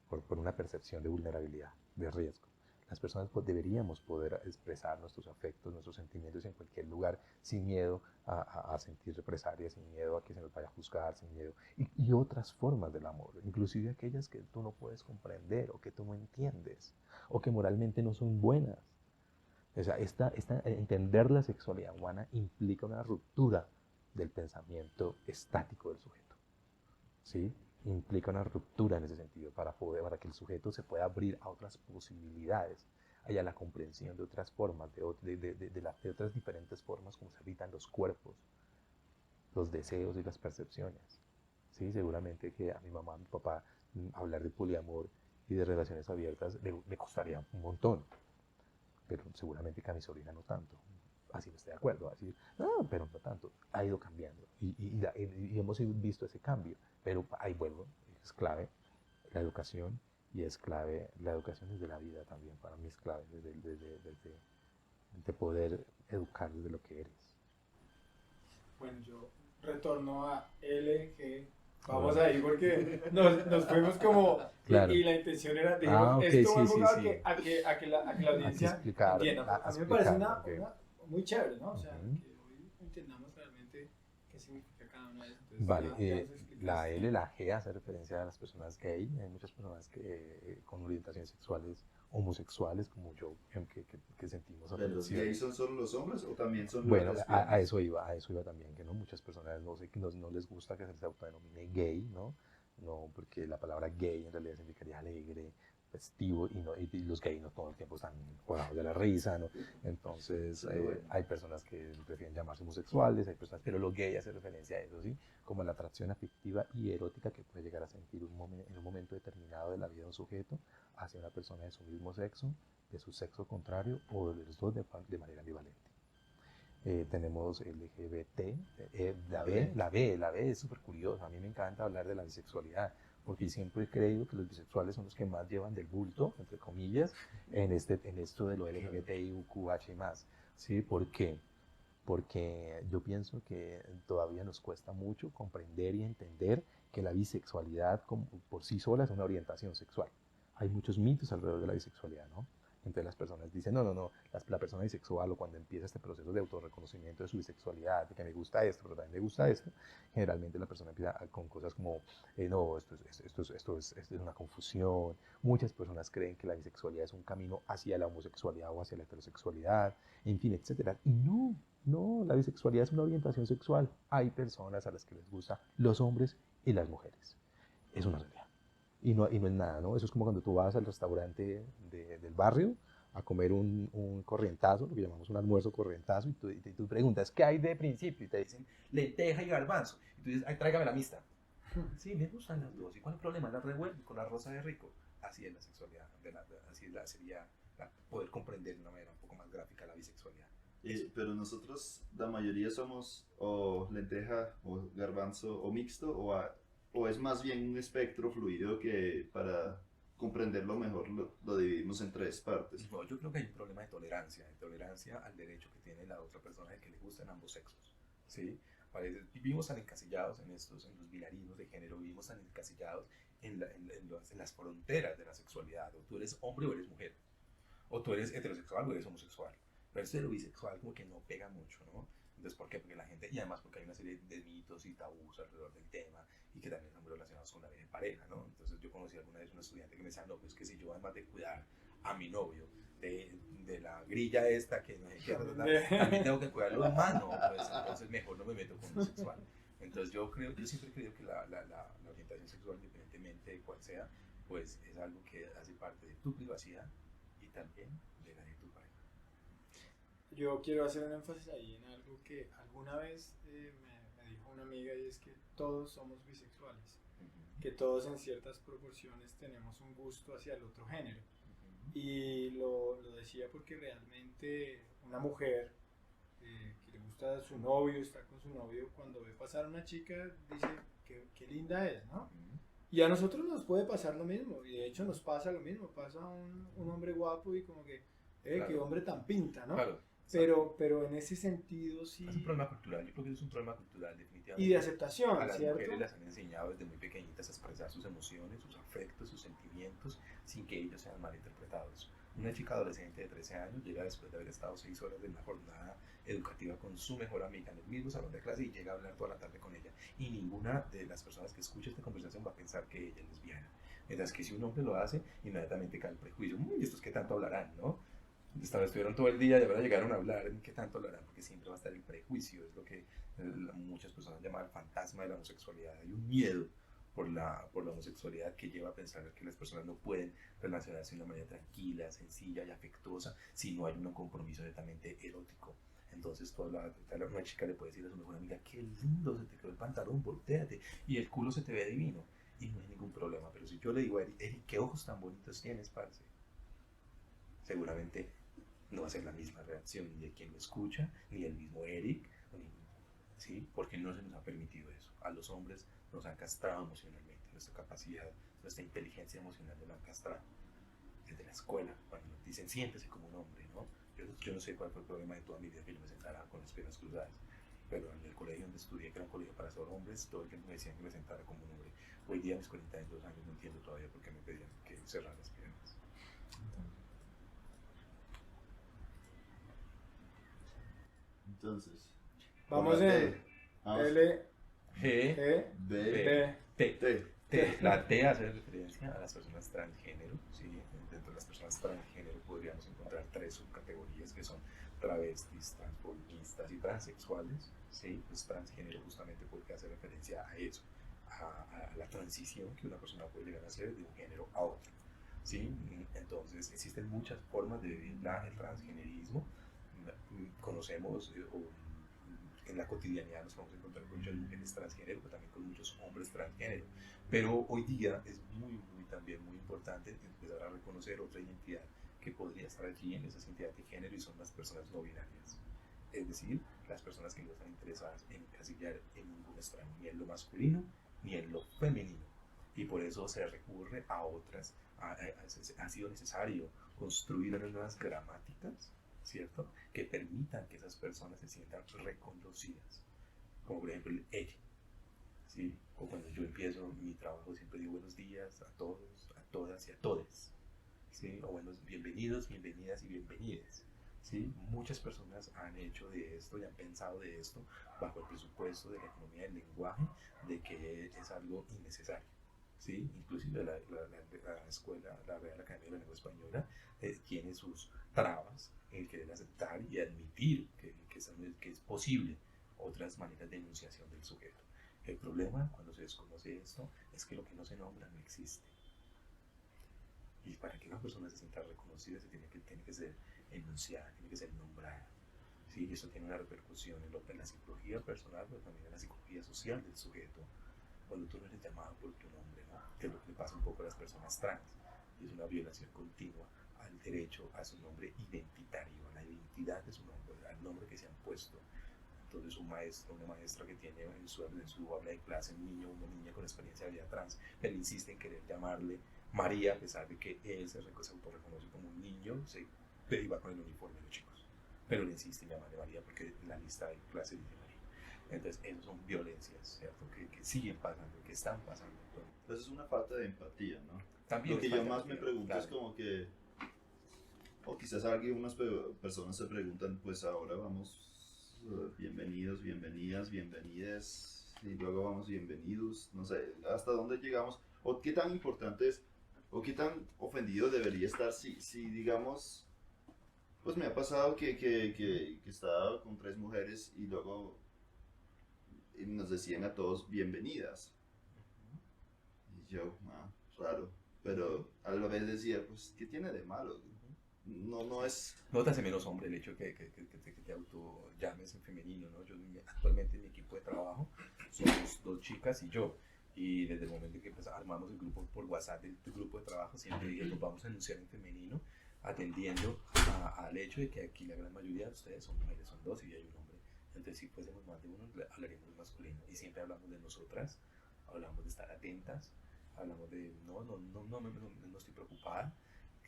por una percepción de vulnerabilidad, de riesgo. Las personas deberíamos poder expresar nuestros afectos, nuestros sentimientos en cualquier lugar, sin miedo a sentir represalias, sin miedo a que se nos vaya a juzgar, sin miedo. Y otras formas del amor, inclusive aquellas que tú no puedes comprender o que tú no entiendes, o que moralmente no son buenas. O sea, entender la sexualidad humana implica una ruptura del pensamiento estático del sujeto, ¿sí? Implica una ruptura en ese sentido para que el sujeto se pueda abrir a otras posibilidades, haya la comprensión de otras formas, de otras diferentes formas como se habitan los cuerpos, los deseos y las percepciones. ¿Sí? Seguramente que a mi mamá, a mi papá, hablar de poliamor y de relaciones abiertas le costaría un montón, pero seguramente que a mi sobrina no tanto. Así no estoy de acuerdo, así, no, pero no tanto, ha ido cambiando y hemos visto ese cambio, pero ahí vuelvo, es clave la educación y es clave, la educación desde la vida también, para mí es clave, desde poder educar desde lo que eres. Bueno, yo retorno a LG. Vamos ahí porque nos fuimos como... Claro. Y la intención era, dijimos, okay, esto va sí, enfocado sí. a que la audiencia explicar, entienda. A mí me parece una muy chévere, ¿no? O sea, que hoy entendamos realmente qué significa cada una de esas. Entonces, vale, la L, la G hace referencia a las personas gay. Hay muchas personas con orientaciones sexuales homosexuales como yo que sentimos ¿Pero los gays son solo los hombres o también son bueno, las lesbianas? a eso iba también, que no muchas personas no les gusta que se les autodenomine gay, ¿no? No, porque la palabra gay en realidad significaría alegre, festivo y los gays no todo el tiempo están cagados de la risa, ¿no? Entonces hay personas que prefieren llamarse homosexuales, hay personas, pero los gays hacen referencia a eso, ¿sí? Como la atracción afectiva y erótica que puede llegar a sentir en un momento determinado de la vida de un sujeto hacia una persona de su mismo sexo, de su sexo contrario o de los dos de manera ambivalente. Tenemos LGBT, la B es súper curioso, a mí me encanta hablar de la bisexualidad, porque siempre he creído que los bisexuales son los que más llevan del bulto, entre comillas, en esto de lo LGBTIQ+, ¿sí? ¿Por qué? Porque yo pienso que todavía nos cuesta mucho comprender y entender que la bisexualidad por sí sola es una orientación sexual. Hay muchos mitos alrededor de la bisexualidad, ¿no? Entonces las personas dicen, no, la persona bisexual o cuando empieza este proceso de autorreconocimiento de su bisexualidad, de que me gusta esto, pero también me gusta esto, generalmente la persona empieza con cosas como, no, esto es una confusión. Muchas personas creen que la bisexualidad es un camino hacia la homosexualidad o hacia la heterosexualidad, en fin, etcétera. Y no, la bisexualidad es una orientación sexual. Hay personas a las que les gustan los hombres y las mujeres. Es una realidad. Y no es nada, ¿no? Eso es como cuando tú vas al restaurante del barrio a comer un corrientazo, lo que llamamos un almuerzo corrientazo, y tú preguntas, ¿qué hay de principio? Y te dicen, lenteja y garbanzo. Y tú dices, ay, tráigame la mixta. Sí, me gustan las dos. ¿Y cuál es el problema? La revuelvo con arroz de rico. Así es la sexualidad, sería poder comprender de una manera un poco más gráfica la bisexualidad. Pero nosotros, la mayoría somos o lenteja, o garbanzo, o mixto, o es más bien un espectro fluido que para comprenderlo mejor lo dividimos en tres partes. No, yo creo que hay un problema de tolerancia al derecho que tiene la otra persona de que le gustan ambos sexos, ¿sí? Vivimos tan encasillados en los binarismos de género, vivimos tan encasillados en las fronteras de la sexualidad, o tú eres hombre o eres mujer, o tú eres heterosexual o eres homosexual, pero esto de lo bisexual como que no pega mucho, ¿no? Entonces, ¿por qué? Porque la gente, y además porque hay una serie de mitos y tabús alrededor del tema, y que también están muy relacionados con la vida de pareja, ¿no? Entonces yo conocí alguna vez una estudiante que me decía, no, pues que si yo además de cuidar a mi novio, de la grilla esta que no sé qué, también tengo que cuidar lo humano, pues entonces mejor no me meto con lo sexual. Entonces yo siempre he creído que la orientación sexual, independientemente de cuál sea, pues es algo que hace parte de tu privacidad y también de la de tu pareja. Yo quiero hacer un énfasis ahí en algo que alguna vez me dijo una amiga, y es que todos somos bisexuales, que todos en ciertas proporciones tenemos un gusto hacia el otro género. Y lo decía porque realmente una mujer que le gusta a su novio, está con su novio, cuando ve pasar a una chica dice qué linda es, ¿no? Y a nosotros nos puede pasar lo mismo, y de hecho nos pasa lo mismo, pasa un hombre guapo y como que, claro, qué hombre tan pinta, ¿no? Claro. Pero en ese sentido sí... Es un problema cultural, yo creo que es un problema cultural definitivamente. Y de aceptación, a las ¿cierto? mujeres las han enseñado desde muy pequeñitas a expresar sus emociones, sus afectos, sus sentimientos, sin que ellos sean malinterpretados. Una chica adolescente de 13 años llega después de haber estado 6 horas de una jornada educativa con su mejor amiga en el mismo salón de clase y llega a hablar toda la tarde con ella. Y ninguna de las personas que escucha esta conversación va a pensar que ella es lesbiana. Mientras que si un hombre lo hace, inmediatamente cae el prejuicio. ¿Y estos qué tanto hablarán, no? Estuvieron todo el día y ahora llegaron a hablar, ¿en qué tanto hablarán? Porque siempre va a estar el prejuicio, es lo que muchas personas llaman el fantasma de la homosexualidad. Hay un miedo por la homosexualidad que lleva a pensar que las personas no pueden relacionarse de una manera tranquila, sencilla y afectuosa si no hay un compromiso netamente erótico. Entonces una chica le puede decir a su mejor amiga, qué lindo, se te quedó el pantalón, volteate, y el culo se te ve divino, y no hay ningún problema. Pero si yo le digo a Eric, qué ojos tan bonitos tienes, parce, seguramente no va a ser la misma reacción ni de quien lo escucha, ni del mismo Eric, ¿sí? Porque no se nos ha permitido eso. A los hombres nos han castrado emocionalmente, nuestra capacidad, nuestra inteligencia emocional nos la han castrado. Desde la escuela, cuando nos dicen siéntese como un hombre, ¿no? Yo no sé cuál fue el problema de toda mi vida que yo me sentara con las piernas cruzadas, pero en el colegio donde estudié, que era un colegio para solo hombres, todo el tiempo me decían que me sentara como un hombre. Hoy día, a mis 42 años, no entiendo todavía por qué me pedían que cerrara las piernas. Entonces, vamos en L, G, B, T. La T hace referencia a las personas transgénero, ¿sí? Dentro de las personas transgénero podríamos encontrar 3 subcategorías que son travestis, transformistas y transexuales, ¿sí? Pues transgénero justamente porque hace referencia a eso, a la transición que una persona puede llegar a hacer de un género a otro, ¿sí? Entonces existen muchas formas de vivir el transgenerismo. Conocemos en la cotidianidad nos vamos a encontrar con muchas mujeres transgénero, pero también con muchos hombres transgénero. Pero hoy día es también muy importante empezar a reconocer otra identidad que podría estar allí en esas identidades de género, y son las personas no binarias. Es decir, las personas que no están interesadas en encasillar en ningún extremo, ni en lo masculino ni en lo femenino. Y por eso se recurre a otras. Ha sido necesario construir unas nuevas gramáticas, ¿cierto?, que permitan que esas personas se sientan reconocidas, como por ejemplo el ella, ¿sí? O cuando yo empiezo mi trabajo siempre digo buenos días a todos, a todas y a todes, ¿sí? O buenos bienvenidos, bienvenidas y bienvenides, ¿sí? Muchas personas han hecho de esto y han pensado de esto bajo el presupuesto de la economía del lenguaje, de que es algo innecesario, ¿sí? Inclusive la escuela, la Real Academia de la Lengua Española, tiene sus trabas en querer aceptar y admitir que es posible otras maneras de enunciación del sujeto. El problema cuando se desconoce esto es que lo que no se nombra no existe. Y para que una persona se sienta reconocida tiene que ser enunciada, tiene que ser nombrada. ¿Sí? Y eso tiene una repercusión en la psicología personal, pero también en la psicología social del sujeto. Cuando tú no eres llamado por tu nombre, ¿no?, que es lo que le pasa un poco a las personas trans, y es una violación continua al derecho a su nombre identitario, a la identidad de su nombre, al nombre que se han puesto. Entonces un maestro, una maestra que tiene en su aula de clase un niño o una niña con experiencia de vida trans, pero insiste en querer llamarle María, a pesar de que él se autorreconoce como un niño, se iba con el uniforme de los chicos, pero le insiste en llamarle María porque en la lista de clase dice María. Entonces, esas son violencias, ¿cierto?, que siguen pasando, que están pasando. Entonces es una falta de empatía, ¿no? También lo que yo más empatía, me pregunto, claro, es como que, o quizás algunas personas se preguntan, pues ahora vamos, bienvenidos, bienvenidas, bienvenides, y luego vamos bienvenidos, no sé, hasta dónde llegamos, o qué tan importante es, o qué tan ofendido debería estar si digamos, pues me ha pasado que estaba con 3 mujeres y luego nos decían a todos bienvenidas. Y yo, raro. Pero a la vez decía, pues, ¿qué tiene de malo? No es... No te hace menos hombre el hecho que te auto llames en femenino, ¿no? Yo actualmente en mi equipo de trabajo somos 2 chicas y yo. Y desde el momento que armamos el grupo por WhatsApp del grupo de trabajo, siempre dije, pues vamos a anunciar en femenino, atendiendo al hecho de que aquí la gran mayoría de ustedes son mujeres, son 2 y hay un hombre. Entonces, si fuésemos más de uno, hablaríamos masculino. Y siempre hablamos de nosotras, hablamos de estar atentas, hablamos de no estoy preocupada,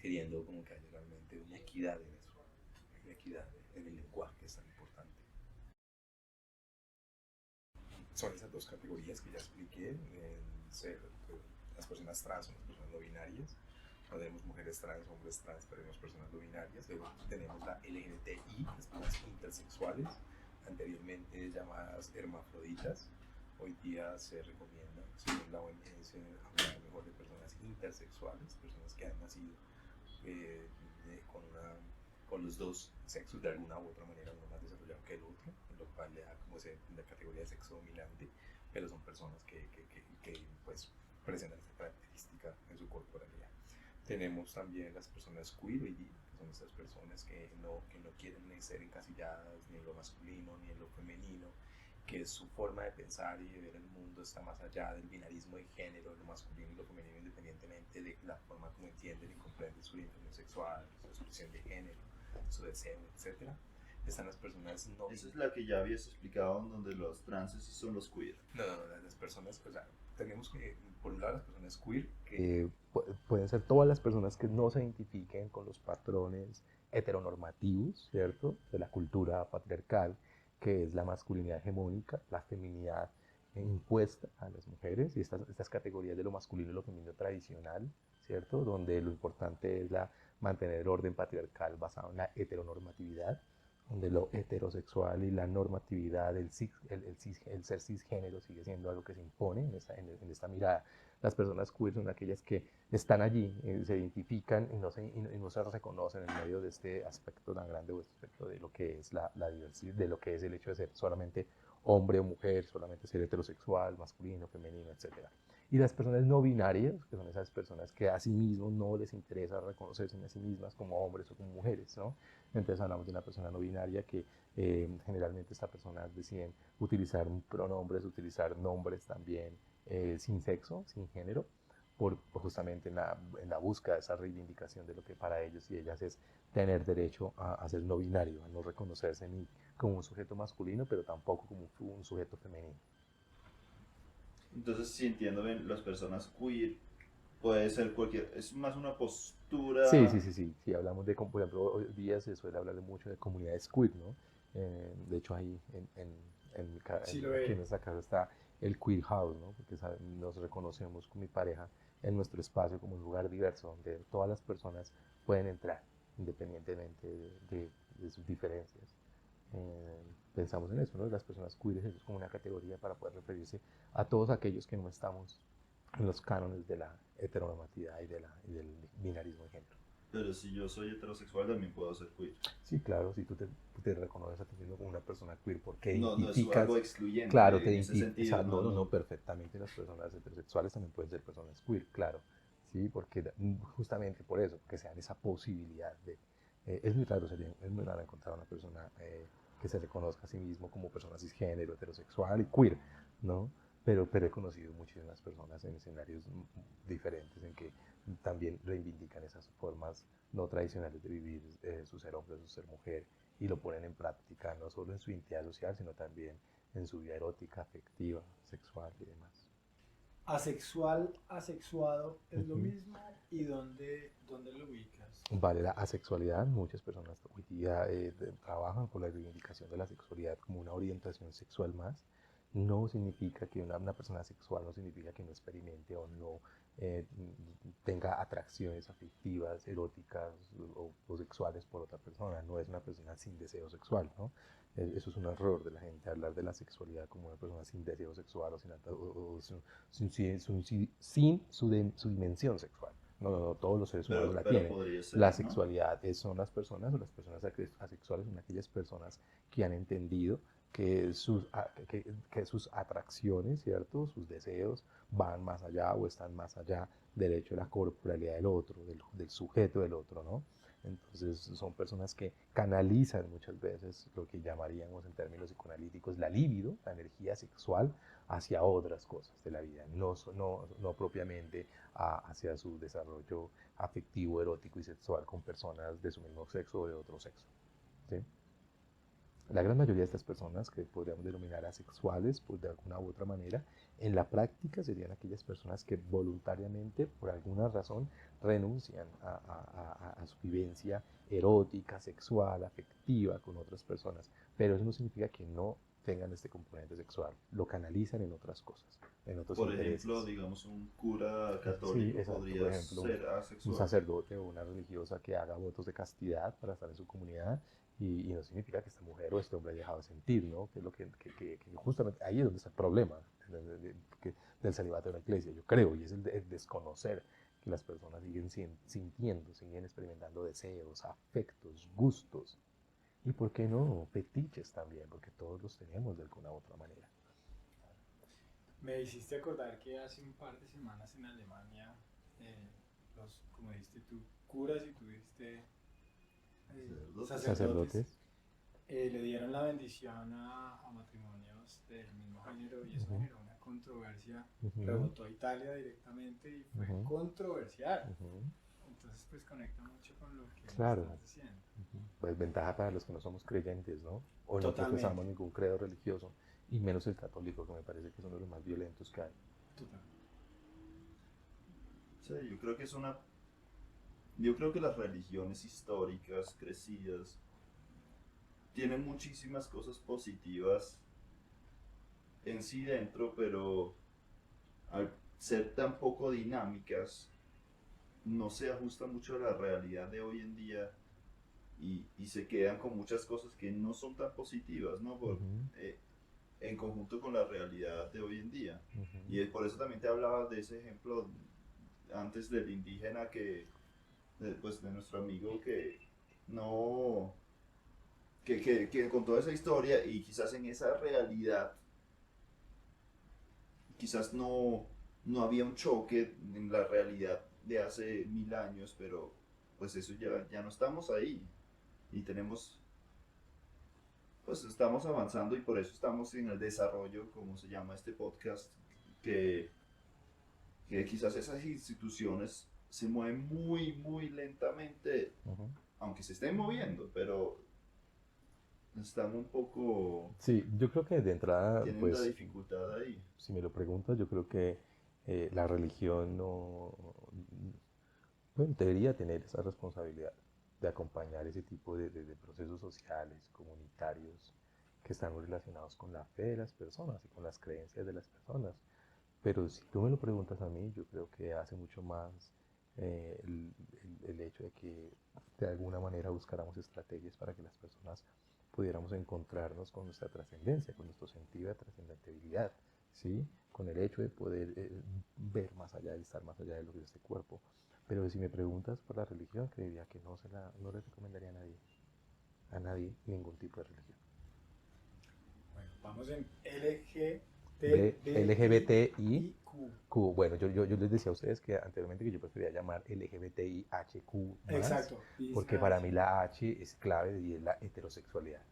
queriendo como que haya realmente una equidad en eso, una equidad en el lenguaje, que es tan importante. Son esas 2 categorías que ya expliqué, ser las personas trans son las personas no binarias. No tenemos mujeres trans, hombres trans, pero tenemos personas no binarias. Luego tenemos la LGBTI, las personas intersexuales, anteriormente llamadas hermafroditas. Hoy día se recomienda, según la OMS, hablar mejor de personas intersexuales, personas que han nacido eh, con los 2 sexos de alguna u otra manera, uno más desarrollado que el otro, lo cual le da como la categoría de sexo dominante, pero son personas que pues presentan esta característica en su corporalidad. Tenemos también las personas queer hoy día, que son estas personas que no quieren ser encasilladas ni en lo masculino ni en lo femenino, que su forma de pensar y de ver el mundo está más allá del binarismo de género, lo masculino y lo femenino, independientemente de la forma como entienden y comprenden su orientación sexual, su expresión de género, su deseo, etc. Están las personas no... Esa es la que ya habías explicado, en donde los transes son los queer. No, las personas, o sea, tenemos que, por un lado, las personas queer, que pueden ser todas las personas que no se identifiquen con los patrones heteronormativos, ¿cierto?, de la cultura patriarcal, que es la masculinidad hegemónica, la feminidad impuesta a las mujeres, y estas categorías de lo masculino y lo femenino tradicional, ¿cierto?, donde lo importante es mantener el orden patriarcal basado en la heteronormatividad, donde lo heterosexual y la normatividad, el ser cisgénero sigue siendo algo que se impone en esta mirada. Las personas queer son aquellas que están allí, se identifican y no se reconocen en medio de este aspecto tan grande, o aspecto de lo que es la diversidad, de lo que es el hecho de ser solamente hombre o mujer, solamente ser heterosexual, masculino, femenino, etc. Y las personas no binarias, que son esas personas que a sí mismos no les interesa reconocerse a sí mismas como hombres o como mujeres, ¿no? Entonces hablamos de una persona no binaria que generalmente estas personas deciden utilizar pronombres, utilizar nombres también sin sexo, sin género, por justamente en la búsqueda de esa reivindicación de lo que para ellos y ellas es tener derecho a ser no binario, a no reconocerse ni como un sujeto masculino, pero tampoco como un sujeto femenino. Entonces, si entiendo bien, las personas queer puede ser cualquier, es más una Sí, sí, postura. sí, sí. Sí, hablamos de, por ejemplo, hoy día se suele hablar mucho de comunidades queer, ¿no? De hecho, ahí Sí lo aquí en ve. nuestra casa está el queer house, ¿no? Porque nos reconocemos con mi pareja en nuestro espacio como un lugar diverso donde todas las personas pueden entrar independientemente de sus diferencias. Eh, Pensamos en eso, ¿no? Las personas queer es como una categoría para poder referirse a todos aquellos que no estamos en los cánones de la heteronormatividad y del binarismo de género. Pero si yo soy heterosexual, también puedo ser queer. Sí, claro, si tú te reconoces a ti mismo como una persona queer porque No, no es algo identificas, claro, excluyente en ese o sea, sentido, no, no, no. perfectamente las personas heterosexuales también pueden ser personas queer, claro, sí, porque justamente por eso, que se dan esa posibilidad de, es muy raro encontrar una persona que se reconozca a sí mismo como persona cisgénero, heterosexual y queer, ¿no? Pero he conocido muchísimas personas en escenarios diferentes en que también reivindican esas formas no tradicionales de vivir su ser hombre, su ser mujer, y lo ponen en práctica no solo en su identidad social, sino también en su vida erótica, afectiva, sexual y demás. Asexual, asexuado es lo Ujú. mismo. ¿Y dónde lo ubicas? Vale, la asexualidad, muchas personas hoy día trabajan por la reivindicación de la sexualidad como una orientación sexual más. No significa que una persona sexual no significa que no experimente o no tenga atracciones afectivas, eróticas o sexuales por otra persona. No es una persona sin deseo sexual, ¿no? Eso es un error de la gente, hablar de la sexualidad como una persona sin deseo sexual o sin su dimensión sexual. No, no, no, todos los seres humanos la Pero tienen. podría La ser, ¿no? sexualidad son las personas o las personas asexuales son aquellas personas que han entendido que sus atracciones, ¿cierto? Sus deseos van más allá o están más allá del hecho de la corporalidad del otro, del sujeto del otro, ¿no? Entonces son personas que canalizan muchas veces lo que llamaríamos en términos psicoanalíticos la libido, la energía sexual, hacia otras cosas de la vida, no propiamente hacia su desarrollo afectivo, erótico y sexual con personas de su mismo sexo o de otro sexo. ¿Sí? La gran mayoría de estas personas que podríamos denominar asexuales, pues de alguna u otra manera, en la práctica serían aquellas personas que voluntariamente, por alguna razón, renuncian a su vivencia erótica, sexual, afectiva con otras personas. Pero eso no significa que no tengan este componente sexual, lo canalizan en otras cosas, en otros Por ejemplo, intereses. digamos, un cura Sí, católico exacto. Por podría ejemplo, ser un asexual. sacerdote o una religiosa que haga votos de castidad para estar en su comunidad y no significa que esta mujer o este hombre haya dejado de sentir, ¿no? Que es lo que justamente ahí es donde está el problema del celibato de la iglesia, yo creo, y es el desconocer que las personas siguen sintiendo, siguen experimentando deseos, afectos, gustos y, ¿por qué no?, fetiches también, porque todos los tenemos de alguna u otra manera. Me hiciste acordar que hace un par de semanas en Alemania, eh, como dijiste tú, curas y tuviste Sacerdotes. sacerdotes, Sacerdotes. le dieron la bendición a matrimonios del mismo género y eso Ujú, generó una controversia. ujú, Rebotó a Italia directamente y fue ujú, controversial. ujú. Entonces, pues conecta mucho con lo que me Claro. estás diciendo. Pues ventaja para los que no somos creyentes, ¿no? O no Totalmente, profesamos ningún credo religioso, y menos el católico, que me parece que es uno de los más violentos que hay. totalmente. Sí, yo creo que las religiones históricas, crecidas, tienen muchísimas cosas positivas en sí dentro, pero al ser tan poco dinámicas, no se ajusta mucho a la realidad de hoy en día y se quedan con muchas cosas que no son tan positivas, ¿no? Ujú, Eh, en conjunto con la realidad de hoy en día. ujú, Y por eso también te hablaba de ese ejemplo antes del indígena pues de nuestro amigo que no, que con toda esa historia y quizás en esa realidad, quizás no había un choque en la realidad de hace 1000 años, pero pues eso ya no estamos ahí y tenemos, pues estamos avanzando y por eso estamos en el desarrollo, como se llama este podcast, que, que quizás esas instituciones se mueven muy, muy lentamente, Ujú. aunque se estén moviendo, pero están un poco, Sí, yo creo que de entrada, tienen la pues, dificultad ahí. si me lo preguntas, yo creo que la religión no, bueno, debería tener esa responsabilidad de acompañar ese tipo de procesos sociales, comunitarios, que están muy relacionados con la fe de las personas y con las creencias de las personas. Pero si tú me lo preguntas a mí, yo creo que hace mucho más el hecho de que de alguna manera buscáramos estrategias para que las personas pudiéramos encontrarnos con nuestra trascendencia, con nuestro sentido de trascendentabilidad, ¿sí? Con el hecho de poder ver más allá, de estar más allá de lo que es este cuerpo. Pero si me preguntas por la religión, creería que no le recomendaría a nadie ningún tipo de religión. Bueno, vamos en De LGBTI LGBTIQ. Q. Bueno, yo les decía a ustedes que anteriormente que yo prefería llamar LGBTIHQ más, Exacto. porque para mí la H es clave y es la heterosexualidad.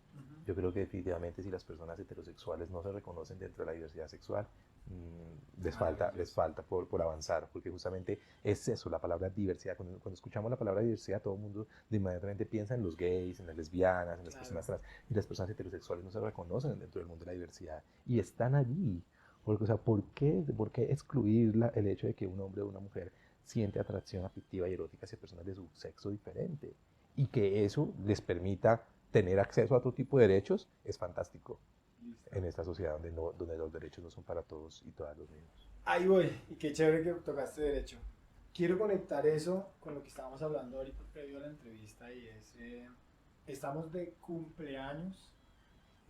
Yo creo que definitivamente si las personas heterosexuales no se reconocen dentro de la diversidad sexual, les Maravilloso. falta por avanzar, porque justamente es eso, la palabra diversidad. Cuando escuchamos la palabra diversidad, todo el mundo de inmediatamente piensa en los gays, en las lesbianas, en las Claro. personas trans, y las personas heterosexuales no se reconocen dentro del mundo de la diversidad, y están allí. Porque, o sea, por qué excluir el hecho de que un hombre o una mujer siente atracción afectiva y erótica hacia personas de su sexo diferente? Y que eso les permita tener acceso a otro tipo de derechos, es fantástico Listo. en esta sociedad donde los derechos no son para todos y todas los mismos. Ahí voy. Y qué chévere que tocaste derecho. Quiero conectar eso con lo que estábamos hablando ahorita previo a la entrevista y es, estamos de cumpleaños,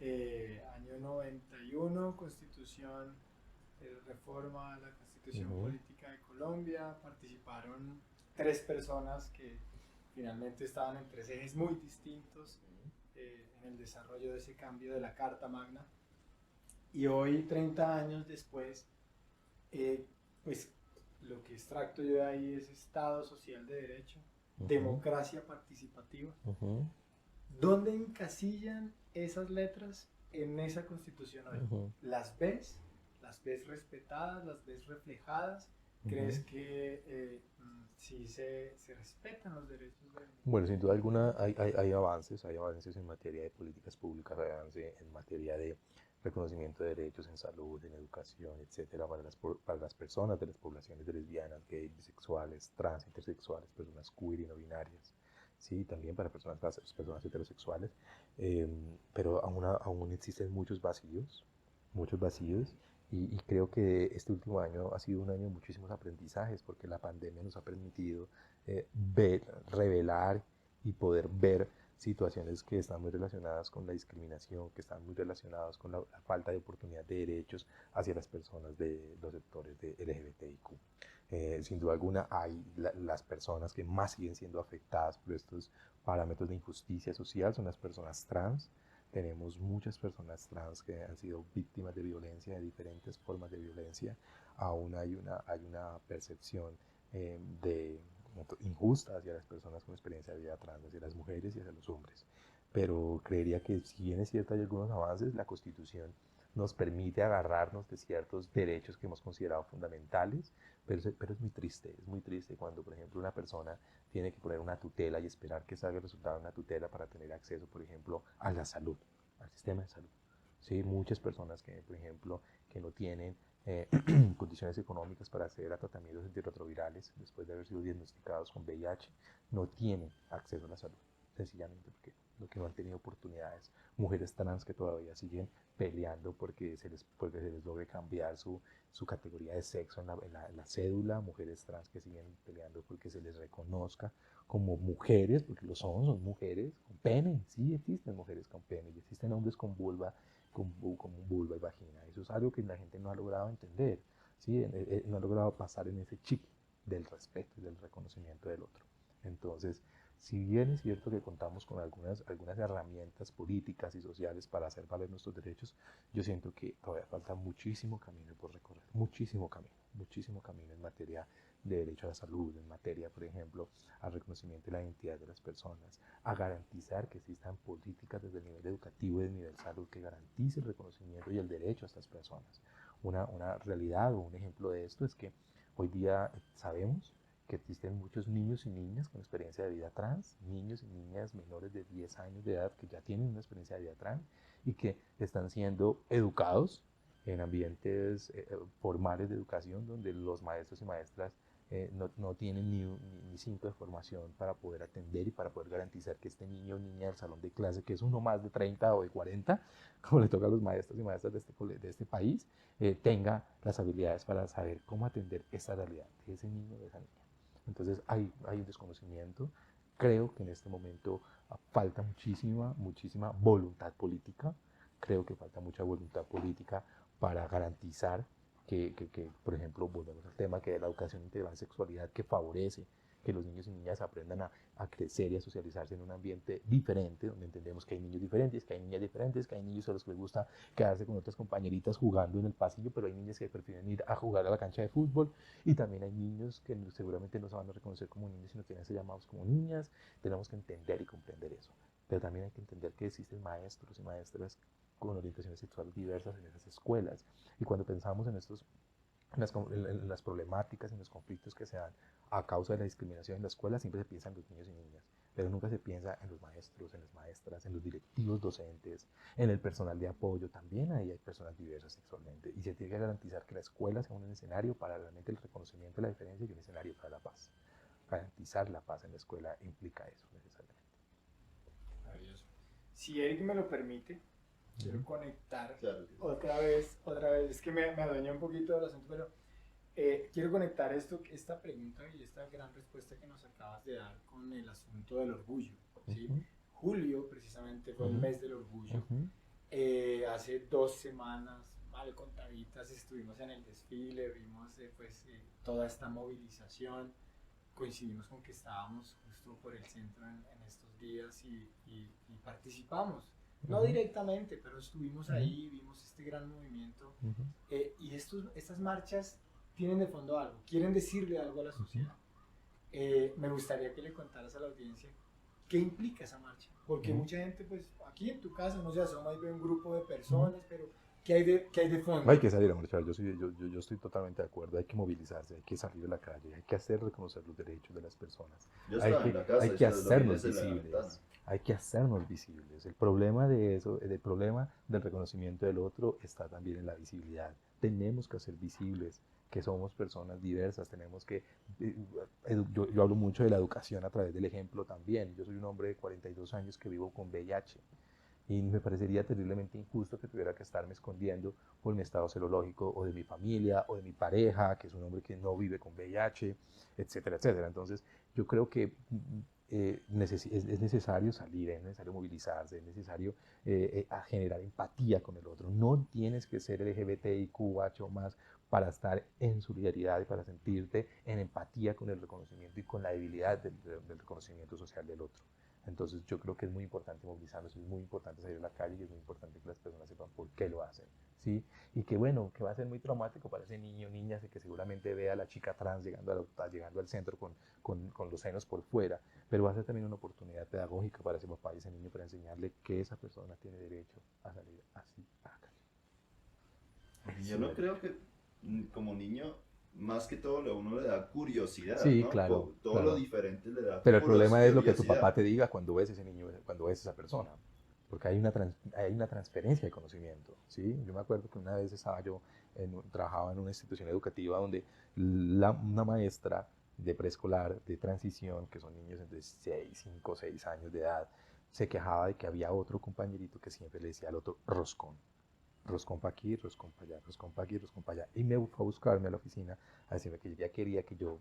año 91, constitución, reforma a la constitución política de Colombia, participaron 3 personas que finalmente estaban en 3 ejes muy distintos en el desarrollo de ese cambio de la Carta Magna. Y hoy, 30 años después, pues lo que extracto yo de ahí es Estado Social de Derecho, democracia participativa. ¿Dónde encasillan esas letras en esa constitución hoy? ¿Las ves? ¿Las ves respetadas? ¿Las ves reflejadas? ¿Crees que sí se respetan los derechos de... Bueno, sin duda alguna hay avances en materia de políticas públicas, hay avances en materia de reconocimiento de derechos en salud, en educación, etcétera, para las personas de las poblaciones de lesbianas, gays, bisexuales, trans, intersexuales, personas queer y no binarias, sí, también para personas heterosexuales, pero aún existen muchos vacíos, y creo que este último año ha sido un año de muchísimos aprendizajes, porque la pandemia nos ha permitido revelar y poder ver situaciones que están muy relacionadas con la discriminación, que están muy relacionadas con la falta de oportunidad de derechos hacia las personas de los sectores de LGBTIQ. Sin duda alguna hay las personas que más siguen siendo afectadas por estos parámetros de injusticia social son las personas trans. Tenemos muchas personas trans que han sido víctimas de violencia, de diferentes formas de violencia. Aún hay una percepción de injusta hacia las personas con experiencia de vida trans, hacia las mujeres y hacia los hombres. Pero creería que si bien es cierto hay algunos avances, la Constitución nos permite agarrarnos de ciertos derechos que hemos considerado fundamentales, pero es muy triste cuando, por ejemplo, una persona tiene que poner una tutela y esperar que salga el resultado de una tutela para tener acceso, por ejemplo, a la salud, al sistema de salud. Sí, muchas personas que, por ejemplo, que no tienen condiciones económicas para acceder a tratamientos antirretrovirales después de haber sido diagnosticados con VIH, no tienen acceso a la salud, sencillamente porque no han tenido oportunidades. Mujeres trans que todavía siguen peleando porque porque se les logre cambiar su categoría de sexo en la cédula, mujeres trans que siguen peleando porque se les reconozca como mujeres, porque son mujeres con pene, sí existen mujeres con pene y existen hombres con vulva, con vulva y vagina. Eso es algo que la gente no ha logrado entender, ¿sí? No ha logrado pasar en ese chip del respeto y del reconocimiento del otro. Entonces, Si bien es cierto que contamos con algunas herramientas políticas y sociales para hacer valer nuestros derechos, yo siento que todavía falta muchísimo camino por recorrer, muchísimo camino en materia de derecho a la salud, en materia, por ejemplo, al reconocimiento de la identidad de las personas, a garantizar que existan políticas desde el nivel educativo y del nivel salud que garantice el reconocimiento y el derecho a estas personas. Una realidad o un ejemplo de esto es que hoy día sabemos que existen muchos niños y niñas con experiencia de vida trans, niños y niñas menores de 10 años de edad que ya tienen una experiencia de vida trans y que están siendo educados en ambientes formales de educación donde los maestros y maestras no tienen ni cinco de formación para poder atender y para poder garantizar que este niño o niña del salón de clase, que es uno más de 30 o de 40, como le toca a los maestros y maestras de este país, tenga las habilidades para saber cómo atender esa realidad de ese niño o de esa niña. Entonces hay un desconocimiento. Creo que en este momento falta muchísima voluntad política. Creo que falta mucha voluntad política para garantizar que, por ejemplo, volvemos al tema que de la educación integral en sexualidad que favorece que los niños y niñas aprendan a crecer y a socializarse en un ambiente diferente, donde entendemos que hay niños diferentes, que hay niñas diferentes, que hay niños a los que les gusta quedarse con otras compañeritas jugando en el pasillo, pero hay niñas que prefieren ir a jugar a la cancha de fútbol, y también hay niños que seguramente no se van a reconocer como niños, sino que van a ser llamados como niñas. Tenemos que entender y comprender eso, pero también hay que entender que existen maestros y maestras con orientaciones sexuales diversas en esas escuelas, y cuando pensamos en estos en las problemáticas, en los conflictos que se dan a causa de la discriminación en la escuela, siempre se piensa en los niños y niñas, pero nunca se piensa en los maestros, en las maestras, en los directivos docentes, en el personal de apoyo. También ahí hay personas diversas sexualmente, y se tiene que garantizar que la escuela sea un escenario para realmente el reconocimiento de la diferencia y un escenario para la paz. Garantizar la paz en la escuela implica eso necesariamente. Maravilloso. Si Eric me lo permite, quiero conectar Claro. otra vez, es que me adueñé un poquito del asunto, pero quiero conectar esta pregunta y esta gran respuesta que nos acabas de dar con el asunto del orgullo, ¿sí? Julio precisamente fue el mes del orgullo. Hace 2 semanas, mal contaditas, estuvimos en el desfile, vimos toda esta movilización, coincidimos con que estábamos justo por el centro en estos días y participamos. No directamente, pero estuvimos ahí, vimos este gran movimiento. Y estas marchas tienen de fondo algo, quieren decirle algo a la sociedad. Me gustaría que le contaras a la audiencia qué implica esa marcha, porque mucha gente, pues aquí en tu casa no se asoma y ve un grupo de personas, pero ¿qué hay de fondo? Hay que salir a marchar, yo estoy totalmente de acuerdo, hay que movilizarse, hay que salir a la calle, hay que hacer reconocer los derechos de las personas, Yo estaba en la casa, hay que ustedes lo ven hacernos desde la visibles, ventana. hay que hacernos visibles. El problema de eso, el problema del reconocimiento del otro está también en la visibilidad. Tenemos que hacer visibles que somos personas diversas, tenemos que, yo hablo mucho de la educación a través del ejemplo también. Yo soy un hombre de 42 años que vivo con VIH. Y me parecería terriblemente injusto que tuviera que estarme escondiendo por mi estado serológico, o de mi familia, o de mi pareja, que es un hombre que no vive con VIH, etcétera, etcétera. Entonces, yo creo que es necesario salir, es necesario movilizarse, es necesario generar empatía con el otro. No tienes que ser LGBTIQ o más para estar en solidaridad y para sentirte en empatía con el reconocimiento y con la debilidad del reconocimiento social del otro. Entonces yo creo que es muy importante movilizarnos, es muy importante salir a la calle y es muy importante que las personas sepan por qué lo hacen, ¿sí? Y que bueno, que va a ser muy traumático para ese niño o niña que seguramente vea a la chica trans llegando al centro con los senos por fuera, pero va a ser también una oportunidad pedagógica para ese papá y ese niño para enseñarle que esa persona tiene derecho a salir así a la calle. Yo no creo que como niño, más que todo, a uno le da curiosidad, Sí, ¿no? claro, Todo claro. lo diferente le da Pero el problema es lo que tu curiosidad. papá te diga cuando ves ese niño, cuando ves esa persona. Porque hay una transferencia de conocimiento, ¿sí? Yo me acuerdo que una vez trabajaba en una institución educativa donde una maestra de preescolar, de transición, que son niños entre 5, 6 años de edad, se quejaba de que había otro compañerito que siempre le decía al otro roscón. Roscón para aquí, roscón para allá, roscón para aquí, roscón para allá. Y me fue a buscarme a la oficina a decirme que ella quería que yo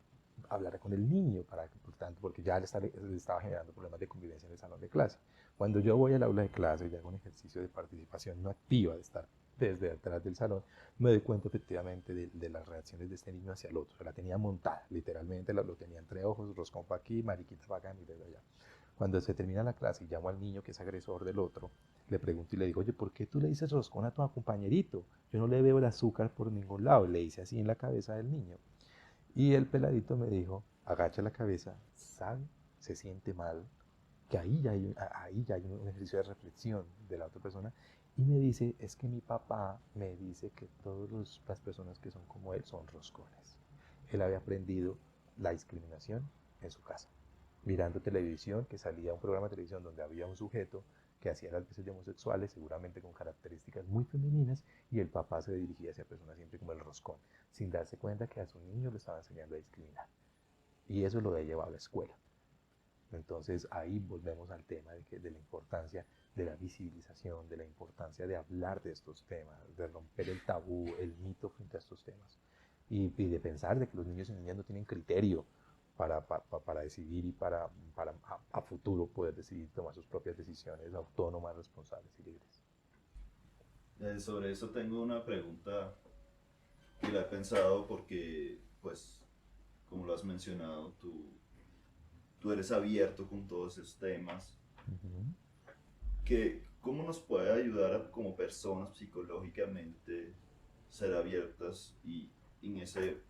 hablara con el niño, por tanto, porque ya le estaba generando problemas de convivencia en el salón de clase. Cuando yo voy al aula de clase y hago un ejercicio de participación no activa, de estar desde atrás del salón, me doy cuenta efectivamente de las reacciones de este niño hacia el otro. La tenía montada, literalmente lo tenía entre ojos, roscón para aquí, mariquita para acá, mire allá. Cuando se termina la clase y llamo al niño que es agresor del otro, le pregunto y le digo, oye, ¿por qué tú le dices roscón a tu compañerito? Yo no le veo el azúcar por ningún lado. Le hice así en la cabeza del niño. Y el peladito me dijo, agacha la cabeza, sabe, se siente mal, que ahí ya hay un ejercicio de reflexión de la otra persona. Y me dice, es que mi papá me dice que todas las personas que son como él son roscones. Él había aprendido la discriminación en su casa, mirando televisión, que salía un programa de televisión donde había un sujeto que hacía las veces de homosexuales, seguramente con características muy femeninas, y el papá se dirigía hacia personas siempre como el roscón, sin darse cuenta que a su niño le estaba enseñando a discriminar. Y eso lo había llevado a la escuela. Entonces ahí volvemos al tema de la importancia de la visibilización, de la importancia de hablar de estos temas, de romper el tabú, el mito frente a estos temas. Y de pensar de que los niños y niñas no tienen criterio para decidir y para a futuro poder decidir tomar sus propias decisiones autónomas, responsables y libres. Sobre eso tengo una pregunta que la he pensado porque, pues, como lo has mencionado, tú eres abierto con todos esos temas. ¿Cómo nos puede ayudar como personas psicológicamente ser abiertas y en ese...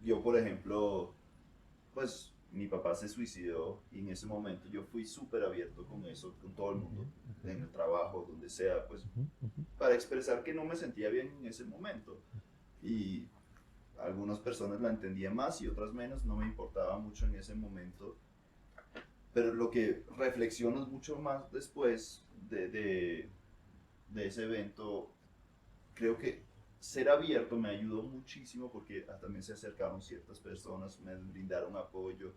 Yo, por ejemplo, pues mi papá se suicidó y en ese momento yo fui súper abierto con eso, con todo el mundo, en el trabajo, donde sea, pues para expresar que no me sentía bien en ese momento. Y algunas personas la entendían más y otras menos, no me importaba mucho en ese momento. Pero lo que reflexiono mucho más después de ese evento, creo que ser abierto me ayudó muchísimo porque también se acercaron ciertas personas, me brindaron apoyo,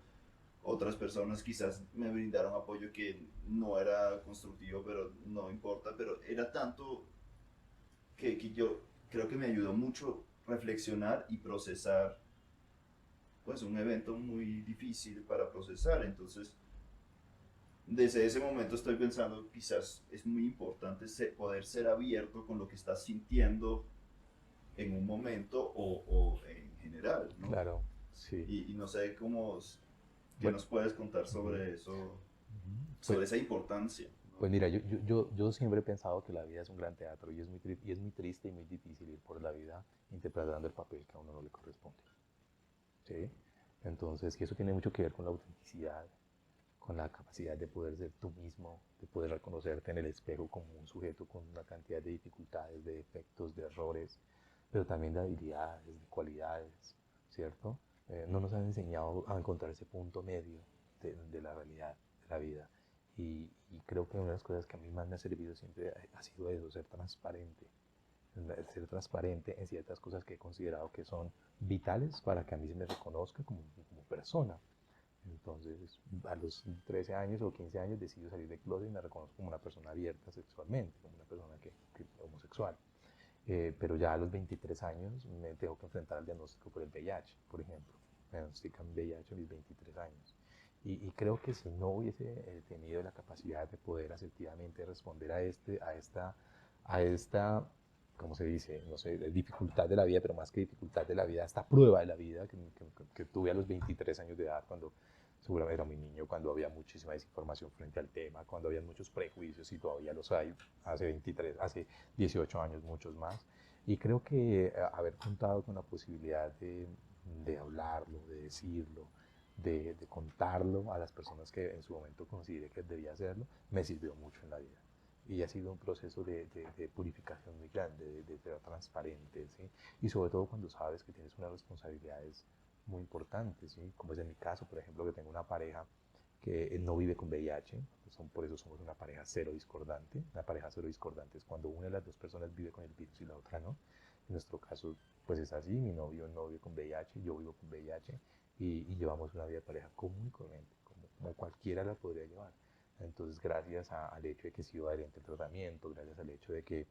otras personas quizás me brindaron apoyo que no era constructivo, pero no importa, pero era tanto que yo creo que me ayudó mucho reflexionar y procesar pues un evento muy difícil para procesar. Entonces desde ese momento estoy pensando quizás es muy importante poder ser abierto con lo que estás sintiendo en un momento o en general, ¿no? Claro, sí. Y no sé cómo, qué Bueno, nos puedes contar sobre eso, pues, sobre esa importancia, ¿no? pues mira, yo siempre he pensado que la vida es un gran teatro y y es muy triste y muy difícil ir por la vida interpretando el papel que a uno no le corresponde. ¿Sí? Entonces, que eso tiene mucho que ver con la autenticidad, con la capacidad de poder ser tú mismo, de poder reconocerte en el espejo como un sujeto con una cantidad de dificultades, de defectos, de errores, pero también de habilidades, de cualidades, ¿cierto? No nos han enseñado a encontrar ese punto medio de la realidad, de la vida. Y creo que una de las cosas que a mí más me ha servido siempre ha sido eso, ser transparente en ciertas cosas que he considerado que son vitales para que a mí se me reconozca como persona. Entonces, a los 13 años o 15 años decido salir de closet y me reconozco como una persona abierta sexualmente, como una persona que homosexual. Pero ya a los 23 años me tengo que enfrentar al diagnóstico por el VIH, por ejemplo. Me diagnostican VIH a mis 23 años. Y creo que si no hubiese tenido la capacidad de poder asertivamente responder a esta, ¿cómo se dice? No sé, dificultad de la vida, pero más que dificultad de la vida, esta prueba de la vida que tuve a los 23 años de edad, cuando seguramente era muy niño, cuando había muchísima desinformación frente al tema, cuando había muchos prejuicios y todavía los hay, hace 18 años muchos más. Y creo que haber contado con la posibilidad de hablarlo, de decirlo, de contarlo a las personas que en su momento consideré que debía hacerlo, me sirvió mucho en la vida. Y ha sido un proceso de purificación muy grande, de ser transparente, ¿sí? Y sobre todo cuando sabes que tienes unas responsabilidades muy importantes, ¿sí? Como es en mi caso, por ejemplo, que tengo una pareja que no vive con VIH, por eso somos una pareja cero discordante. Una pareja cero discordante es cuando una de las dos personas vive con el virus y la otra no. En nuestro caso, pues es así, mi novio no vive con VIH, yo vivo con VIH y llevamos una vida de pareja común y corriente, como cualquiera la podría llevar. Entonces, gracias al hecho de que sigo adelante el tratamiento, gracias al hecho de que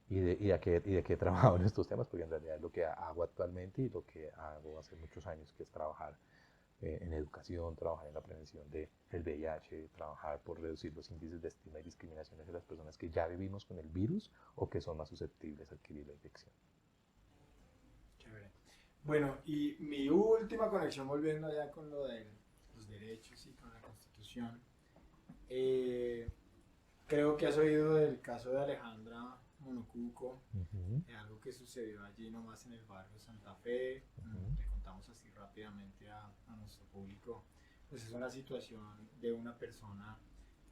y de que he trabajado en estos temas, porque en realidad es lo que hago actualmente y lo que hago hace muchos años, que es trabajar en educación, trabajar en la prevención del VIH, trabajar por reducir los índices de estigma y discriminación hacia las personas que ya vivimos con el virus o que son más susceptibles a adquirir la infección. Chévere. Bueno, y mi última conexión, volviendo allá con lo de los derechos y con la Constitución, creo que has oído del caso de Alejandra Monocuco, algo que sucedió allí nomás en el barrio Santa Fe. Le contamos así rápidamente a nuestro público. Pues es una situación de una persona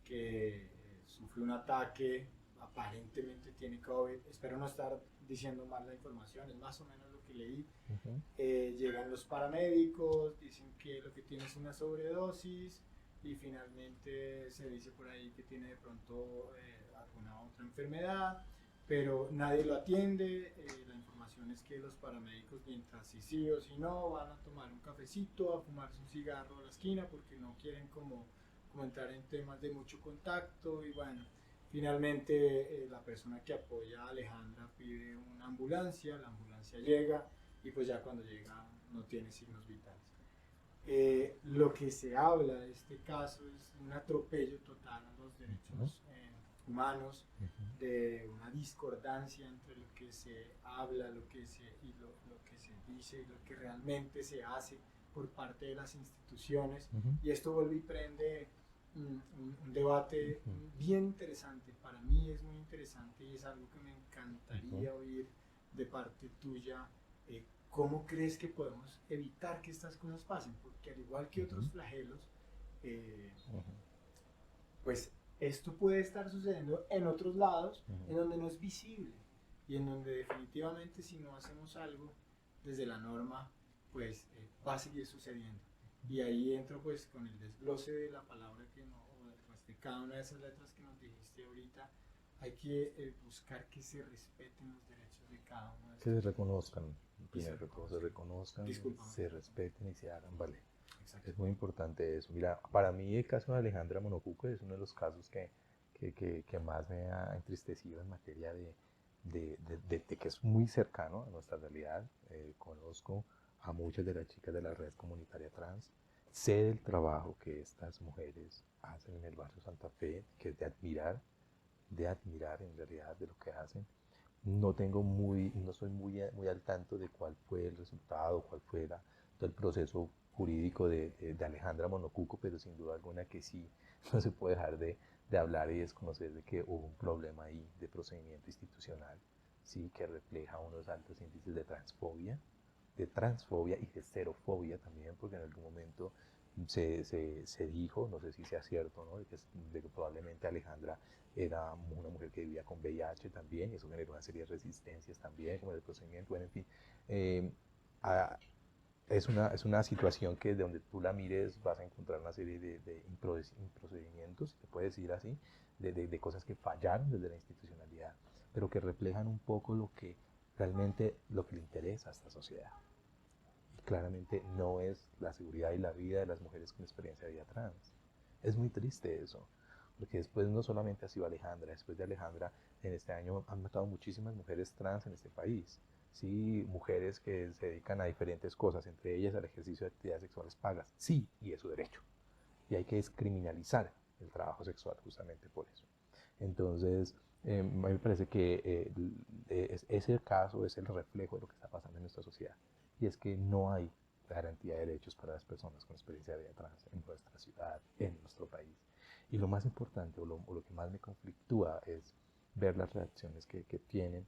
que sufre un ataque, aparentemente tiene COVID. Espero no estar diciendo mal la información, es más o menos lo que leí. Llegan los paramédicos, dicen que lo que tiene es una sobredosis y finalmente se dice por ahí que tiene de pronto alguna otra enfermedad, pero nadie lo atiende. La información es que los paramédicos, mientras sí o sí no, van a tomar un cafecito, a fumarse un cigarro a la esquina porque no quieren como entrar en temas de mucho contacto. Y bueno, finalmente la persona que apoya a Alejandra pide una ambulancia, la ambulancia llega y pues ya cuando llega no tiene signos vitales. Lo que se habla de este caso es un atropello total a los derechos humanos, de una discordancia entre lo que se habla, lo que se dice y lo que realmente se hace por parte de las instituciones. Y esto vuelve y prende un debate bien interesante. Para mí es muy interesante y es algo que me encantaría oír de parte tuya. ¿Cómo crees que podemos evitar que estas cosas pasen? Porque al igual que otros flagelos, pues esto puede estar sucediendo en otros lados, en donde no es visible y en donde definitivamente si no hacemos algo desde la norma, pues va a seguir sucediendo. Y ahí entro pues con el desglose de la palabra que no, pues, de cada una de esas letras que nos dijiste ahorita. Hay que buscar que se respeten los derechos de cada uno de Que se reconozcan, primero que todo, se reconozcan, Discúlpame. se respeten y se hagan valer. Exacto. Es muy importante eso. Mira, para mí el caso de Alejandra Monocuco es uno de los casos que más me ha entristecido en materia de que es muy cercano a nuestra realidad. Conozco a muchas de las chicas de la red comunitaria trans. Sé del trabajo que estas mujeres hacen en el barrio Santa Fe, que es de admirar en realidad de lo que hacen. No soy muy al tanto de cuál fue el resultado, cuál fue todo el proceso jurídico de Alejandra Monocuco, pero sin duda alguna que sí, no se puede dejar de hablar y desconocer de que hubo un problema ahí de procedimiento institucional, sí, que refleja unos altos índices de transfobia y de xerofobia también, porque en algún momento se dijo, no sé si sea cierto, ¿no? de que probablemente Alejandra era una mujer que vivía con VIH también, y eso generó una serie de resistencias también, como el procedimiento, bueno, en fin. Es una situación que de donde tú la mires vas a encontrar una serie de improcedimientos, se puede decir así, de cosas que fallaron desde la institucionalidad, pero que reflejan un poco realmente lo que le interesa a esta sociedad. Y claramente no es la seguridad y la vida de las mujeres con experiencia de vida trans. Es muy triste eso, porque después no solamente ha sido Alejandra, después de Alejandra en este año han matado muchísimas mujeres trans en este país. Sí, mujeres que se dedican a diferentes cosas, entre ellas al ejercicio de actividades sexuales pagas. Sí, y es su derecho. Y hay que descriminalizar el trabajo sexual justamente por eso. Entonces, a mí me parece que ese caso es el reflejo de lo que está pasando en nuestra sociedad. Y es que no hay garantía de derechos para las personas con experiencia de vida trans en nuestra ciudad, en nuestro país. Y lo más importante, o lo que más me conflictúa, es ver las reacciones que tienen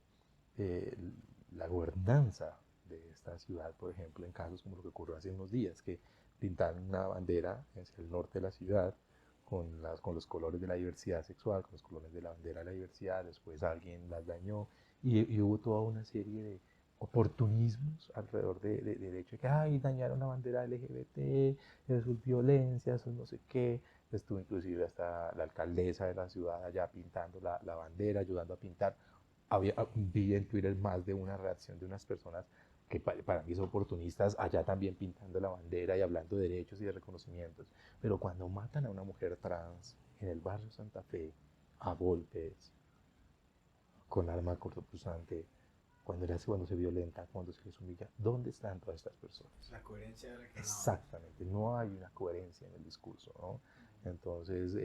la gobernanza de esta ciudad, por ejemplo, en casos como lo que ocurrió hace unos días, que pintaron una bandera hacia el norte de la ciudad con los colores de la diversidad sexual, con los colores de la bandera de la diversidad, después alguien las dañó y hubo toda una serie de oportunismos alrededor del hecho de que ay, dañaron la bandera LGBT, eso es violencia, eso no sé qué. Estuvo inclusive hasta la alcaldesa de la ciudad allá pintando la bandera, ayudando a pintar. Vi en Twitter más de una reacción de unas personas que para mí son oportunistas, allá también pintando la bandera y hablando de derechos y de reconocimientos. Pero cuando matan a una mujer trans en el barrio Santa Fe, a golpes, con arma cortopunzante, cuando se violenta, cuando se les humilla, ¿dónde están todas estas personas? La coherencia de la que hablábamos. Exactamente, no hay una coherencia en el discurso, ¿no? Entonces,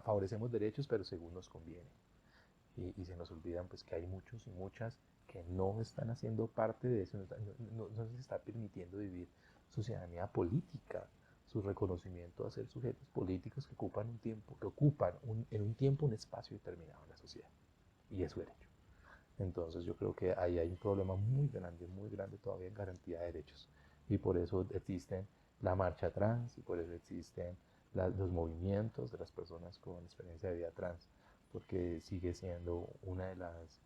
favorecemos derechos, pero según nos conviene. Y se nos olvidan pues que hay muchos y muchas que no están haciendo parte de eso, no se está permitiendo vivir su ciudadanía política, su reconocimiento a ser sujetos políticos que ocupan un tiempo, en un tiempo un espacio determinado en la sociedad, y es su derecho. Entonces yo creo que ahí hay un problema muy grande todavía en garantía de derechos. Y por eso existen la marcha trans y por eso existen los movimientos de las personas con experiencia de vida trans, porque sigue siendo una de las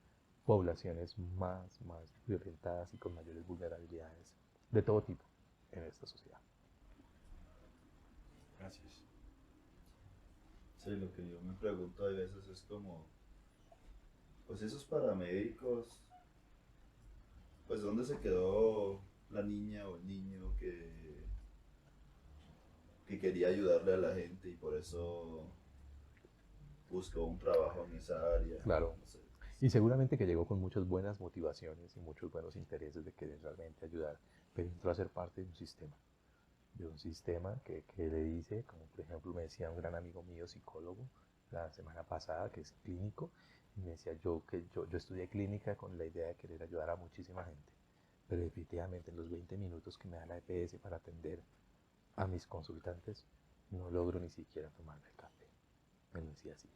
poblaciones más violentadas y con mayores vulnerabilidades de todo tipo en esta sociedad. Gracias. Sí, lo que yo me pregunto a veces es como, pues esos paramédicos, pues ¿dónde se quedó la niña o el niño que quería ayudarle a la gente y por eso buscó un trabajo en esa área? Claro. No sé. Y seguramente que llegó con muchas buenas motivaciones y muchos buenos intereses de querer realmente ayudar, pero entró a ser parte de un sistema que le dice, como por ejemplo me decía un gran amigo mío, psicólogo, la semana pasada, que es clínico, y me decía yo estudié clínica con la idea de querer ayudar a muchísima gente, pero definitivamente en los 20 minutos que me da la EPS para atender a mis consultantes, no logro ni siquiera tomarme el café. Me lo decía así.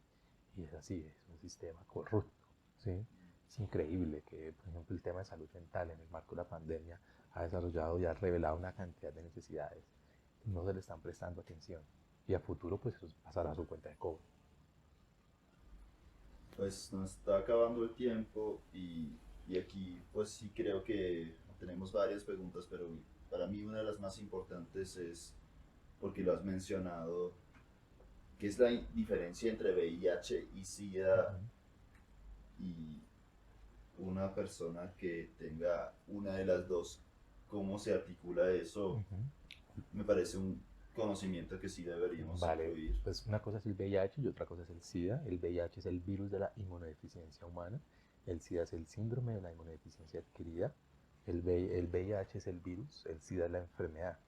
Y es así, es un sistema corrupto, ¿sí? Es increíble que, por ejemplo, el tema de salud mental en el marco de la pandemia ha desarrollado y ha revelado una cantidad de necesidades. No se le están prestando atención. Y a futuro, pues eso pasará a su cuenta de cobro. Pues nos está acabando el tiempo y aquí pues sí creo que tenemos varias preguntas, pero para mí una de las más importantes es, porque lo has mencionado, ¿qué es la diferencia entre VIH y SIDA y una persona que tenga una de las dos? ¿Cómo se articula eso? Me parece un conocimiento que sí deberíamos Vale, incluir. pues una cosa es el VIH y otra cosa es el SIDA. El VIH es el virus de la inmunodeficiencia humana. El SIDA es el síndrome de la inmunodeficiencia adquirida. El VIH es el virus, el SIDA es la enfermedad.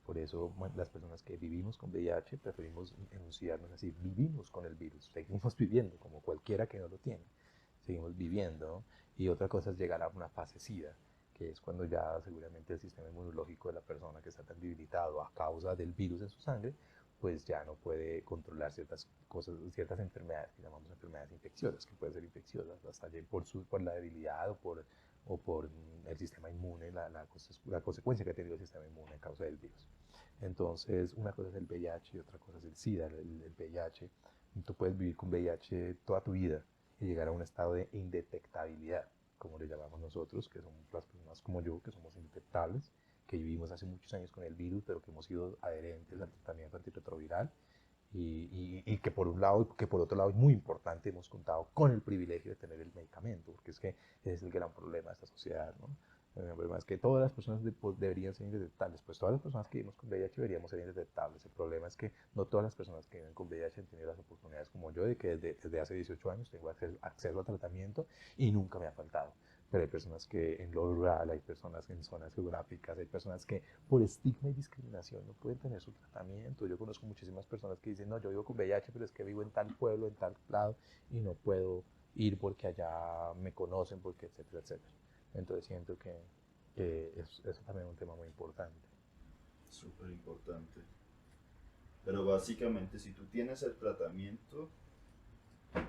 Por eso las personas que vivimos con VIH preferimos enunciarnos así, vivimos con el virus, seguimos viviendo como cualquiera que no lo tiene, seguimos viviendo, ¿no? Y otra cosa es llegar a una fase SIDA, que es cuando ya seguramente el sistema inmunológico de la persona que está tan debilitado a causa del virus en su sangre, pues ya no puede controlar ciertas cosas, ciertas enfermedades que llamamos enfermedades infecciosas, que pueden ser infecciosas hasta por la debilidad o por el sistema inmune, la consecuencia que ha tenido el sistema inmune a causa del virus. Entonces, una cosa es el VIH y otra cosa es el SIDA. El VIH, tú puedes vivir con VIH toda tu vida y llegar a un estado de indetectabilidad, como le llamamos nosotros, que somos las personas como yo, que somos indetectables, que vivimos hace muchos años con el virus, pero que hemos sido adherentes al tratamiento antirretroviral y que por un lado, que por otro lado es muy importante, hemos contado con el privilegio de tener el medicamento, porque es que ese es el gran problema de esta sociedad, ¿no? El problema es que todas las personas deberían ser indetectables, pues todas las personas que vivimos con VIH deberíamos ser indetectables. El problema es que no todas las personas que viven con VIH han tenido las oportunidades como yo, de que desde hace 18 años tengo acceso a tratamiento y nunca me ha faltado. Pero hay personas que en lo rural, hay personas en zonas geográficas, hay personas que por estigma y discriminación no pueden tener su tratamiento. Yo conozco muchísimas personas que dicen, no, yo vivo con VIH, pero es que vivo en tal pueblo, en tal lado, y no puedo ir porque allá me conocen, porque etcétera, etcétera. Entonces siento que eso también es un tema muy importante. Súper importante. Pero básicamente si tú tienes el tratamiento,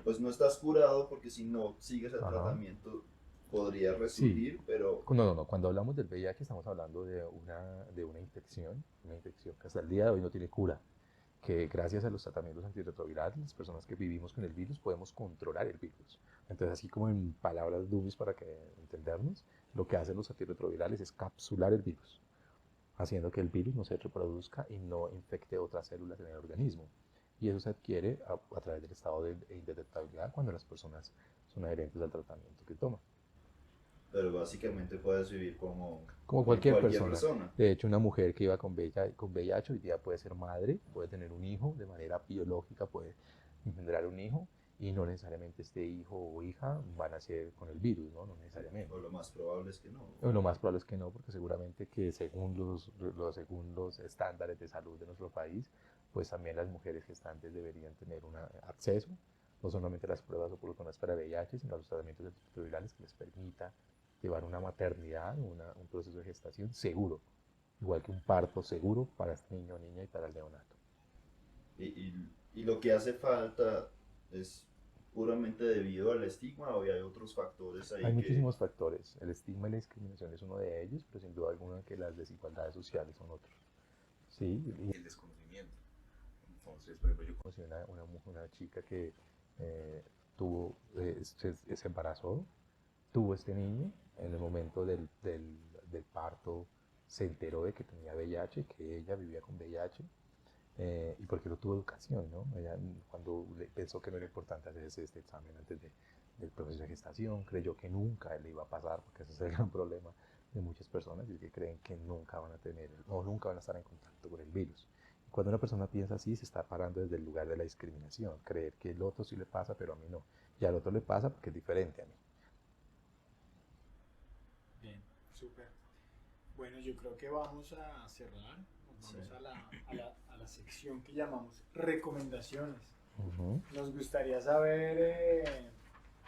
pues no estás curado porque si no sigues el tratamiento podría resurgir, sí. Pero... No, cuando hablamos del VIH estamos hablando de una infección que hasta el día de hoy no tiene cura, que gracias a los tratamientos antirretrovirales, las personas que vivimos con el virus podemos controlar el virus. Entonces, así como en palabras dummies para que entendernos, lo que hacen los antirretrovirales es capsular el virus, haciendo que el virus no se reproduzca y no infecte otras células en el organismo. Y eso se adquiere a través del estado de indetectabilidad cuando las personas son adherentes al tratamiento que toman. Pero básicamente puedes vivir como cualquier persona. De hecho, una mujer que iba con VIH hoy día puede ser madre, puede tener un hijo de manera biológica, puede engendrar un hijo y no necesariamente este hijo o hija van a ser con el virus, ¿no? No necesariamente. O lo más probable es que no. O lo más probable es que no, porque seguramente que según los estándares de salud de nuestro país, pues también las mujeres gestantes deberían tener un acceso, no solamente a las pruebas oportunas para VIH, sino a los tratamientos antirretrovirales que les permita llevar una maternidad, un proceso de gestación seguro, igual que un parto seguro para este niño o niña y para el neonato. Y lo que hace falta es puramente debido al estigma o hay otros factores ahí Hay que... muchísimos factores. El estigma y la discriminación es uno de ellos, pero sin duda alguna que las desigualdades sociales son otros. Sí, y el desconocimiento. Entonces, por ejemplo, yo conocí una chica que eh, se embarazó, tuvo este niño, en el momento del parto se enteró de que tenía VIH, que ella vivía con VIH, y porque no tuvo educación, ¿no? Ella cuando pensó que no era importante hacerse este examen antes del proceso de gestación, creyó que nunca le iba a pasar, porque ese es el gran problema de muchas personas, y es que creen que nunca van a tener o nunca van a estar en contacto con el virus. Y cuando una persona piensa así, se está parando desde el lugar de la discriminación, creer que el otro sí le pasa, pero a mí no, y al otro le pasa porque es diferente a mí. Bien, súper. Bueno, yo creo que vamos a cerrar, nos vamos Sí. a la sección que llamamos recomendaciones. Uh-huh. Nos gustaría saber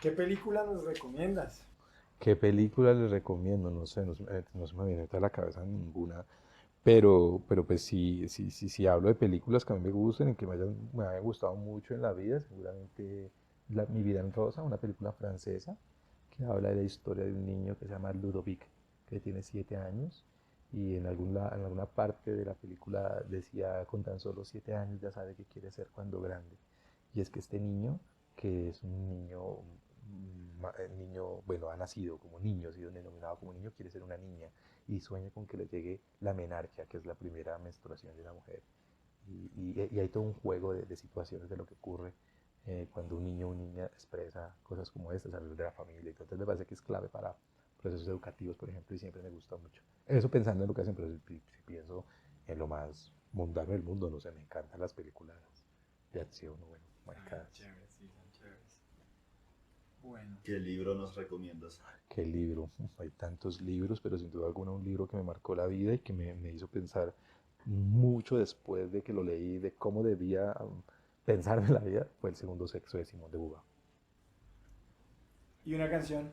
qué película nos recomiendas. ¿Qué película les recomiendo? No sé, no se me viene a la cabeza ninguna. Pero pues si hablo de películas que a mí me gusten y que me hayan gustado mucho en la vida, seguramente Mi vida en rosa, una película francesa que habla de la historia de un niño que se llama Ludovic, que tiene 7 años y en alguna parte de la película decía con tan solo 7 años ya sabe qué quiere ser cuando grande. Y es que este niño, que es un niño, bueno, ha nacido como niño, ha sido denominado como niño, quiere ser una niña y sueña con que le llegue la menarquia, que es la primera menstruación de la mujer. Y hay todo un juego de situaciones de lo que ocurre cuando un niño o niña expresa cosas como estas a de la familia. Entonces me parece que es clave para procesos educativos, por ejemplo, y siempre me gusta mucho. Eso pensando en educación, pero si pienso en lo más mundano del mundo, no sé, me encantan las películas de acción, bueno, marcadas. Chévere, sí, son chéveres. Bueno, ¿Qué libro nos recomiendas? ¿Qué libro? Hay tantos libros, pero sin duda alguna un libro que me marcó la vida y que me hizo pensar mucho después de que lo leí, de cómo debía pensar en la vida, fue El segundo sexo de Simón de Beauvoir. ¿y una canción?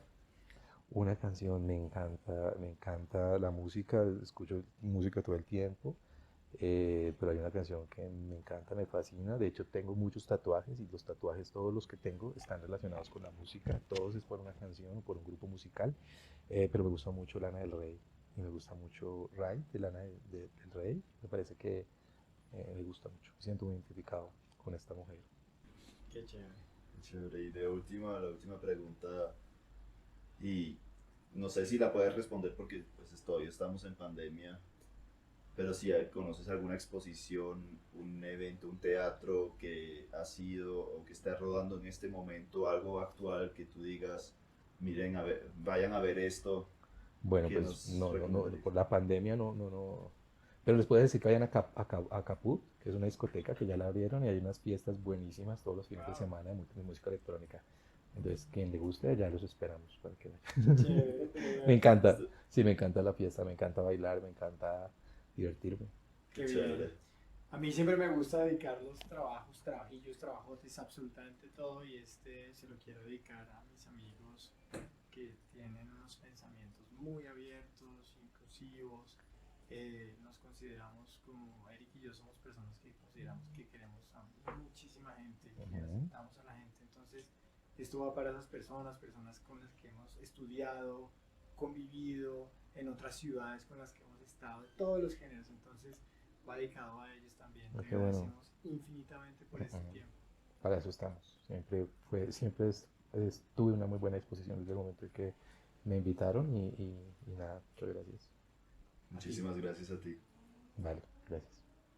Una canción, me encanta la música, escucho música todo el tiempo, pero hay una canción que me encanta, me fascina. De hecho, tengo muchos tatuajes y los tatuajes, todos los que tengo, están relacionados con la música. Todos es por una canción o por un grupo musical. Pero me gusta mucho Lana del Rey y me gusta mucho Ray de del Rey. Me parece que me gusta mucho. Me siento muy identificado con esta mujer. Qué chévere. Chévere. Y la última pregunta, y no sé si la puedes responder porque pues todavía estamos en pandemia, pero si conoces alguna exposición, un evento, un teatro que ha sido o que esté rodando en este momento, algo actual que tú digas, miren, vayan a ver esto, Bueno, que pues nos no, recomendarías. por la pandemia no. Pero les puedo decir que vayan a Caput, que es una discoteca que ya la abrieron y hay unas fiestas buenísimas todos los fines de Wow. semana de música electrónica. Entonces, quien le guste, ya los esperamos para que vayan. Chévere, Me bueno, encanta, sí, me encanta la fiesta, me encanta bailar, me encanta divertirme. qué bien. Chévere. A mí siempre me gusta dedicar los trabajillos, trabajotes, absolutamente todo y este se lo quiero dedicar a mis amigos que tienen unos pensamientos muy abiertos, inclusivos. Nos consideramos como Eric y yo somos personas que consideramos que queremos a muchísima gente, que Ujú. aceptamos a la gente. Entonces, esto va para esas personas con las que hemos estudiado, convivido, en otras ciudades con las que hemos estado, de todos los géneros. Entonces, va dedicado a ellos también. Te Qué bueno. agradecemos infinitamente por este Ujú. tiempo. Para eso estamos. Tuve una muy buena disposición desde el momento en que me invitaron y nada, muchas gracias. Muchísimas gracias a ti. Vale, gracias.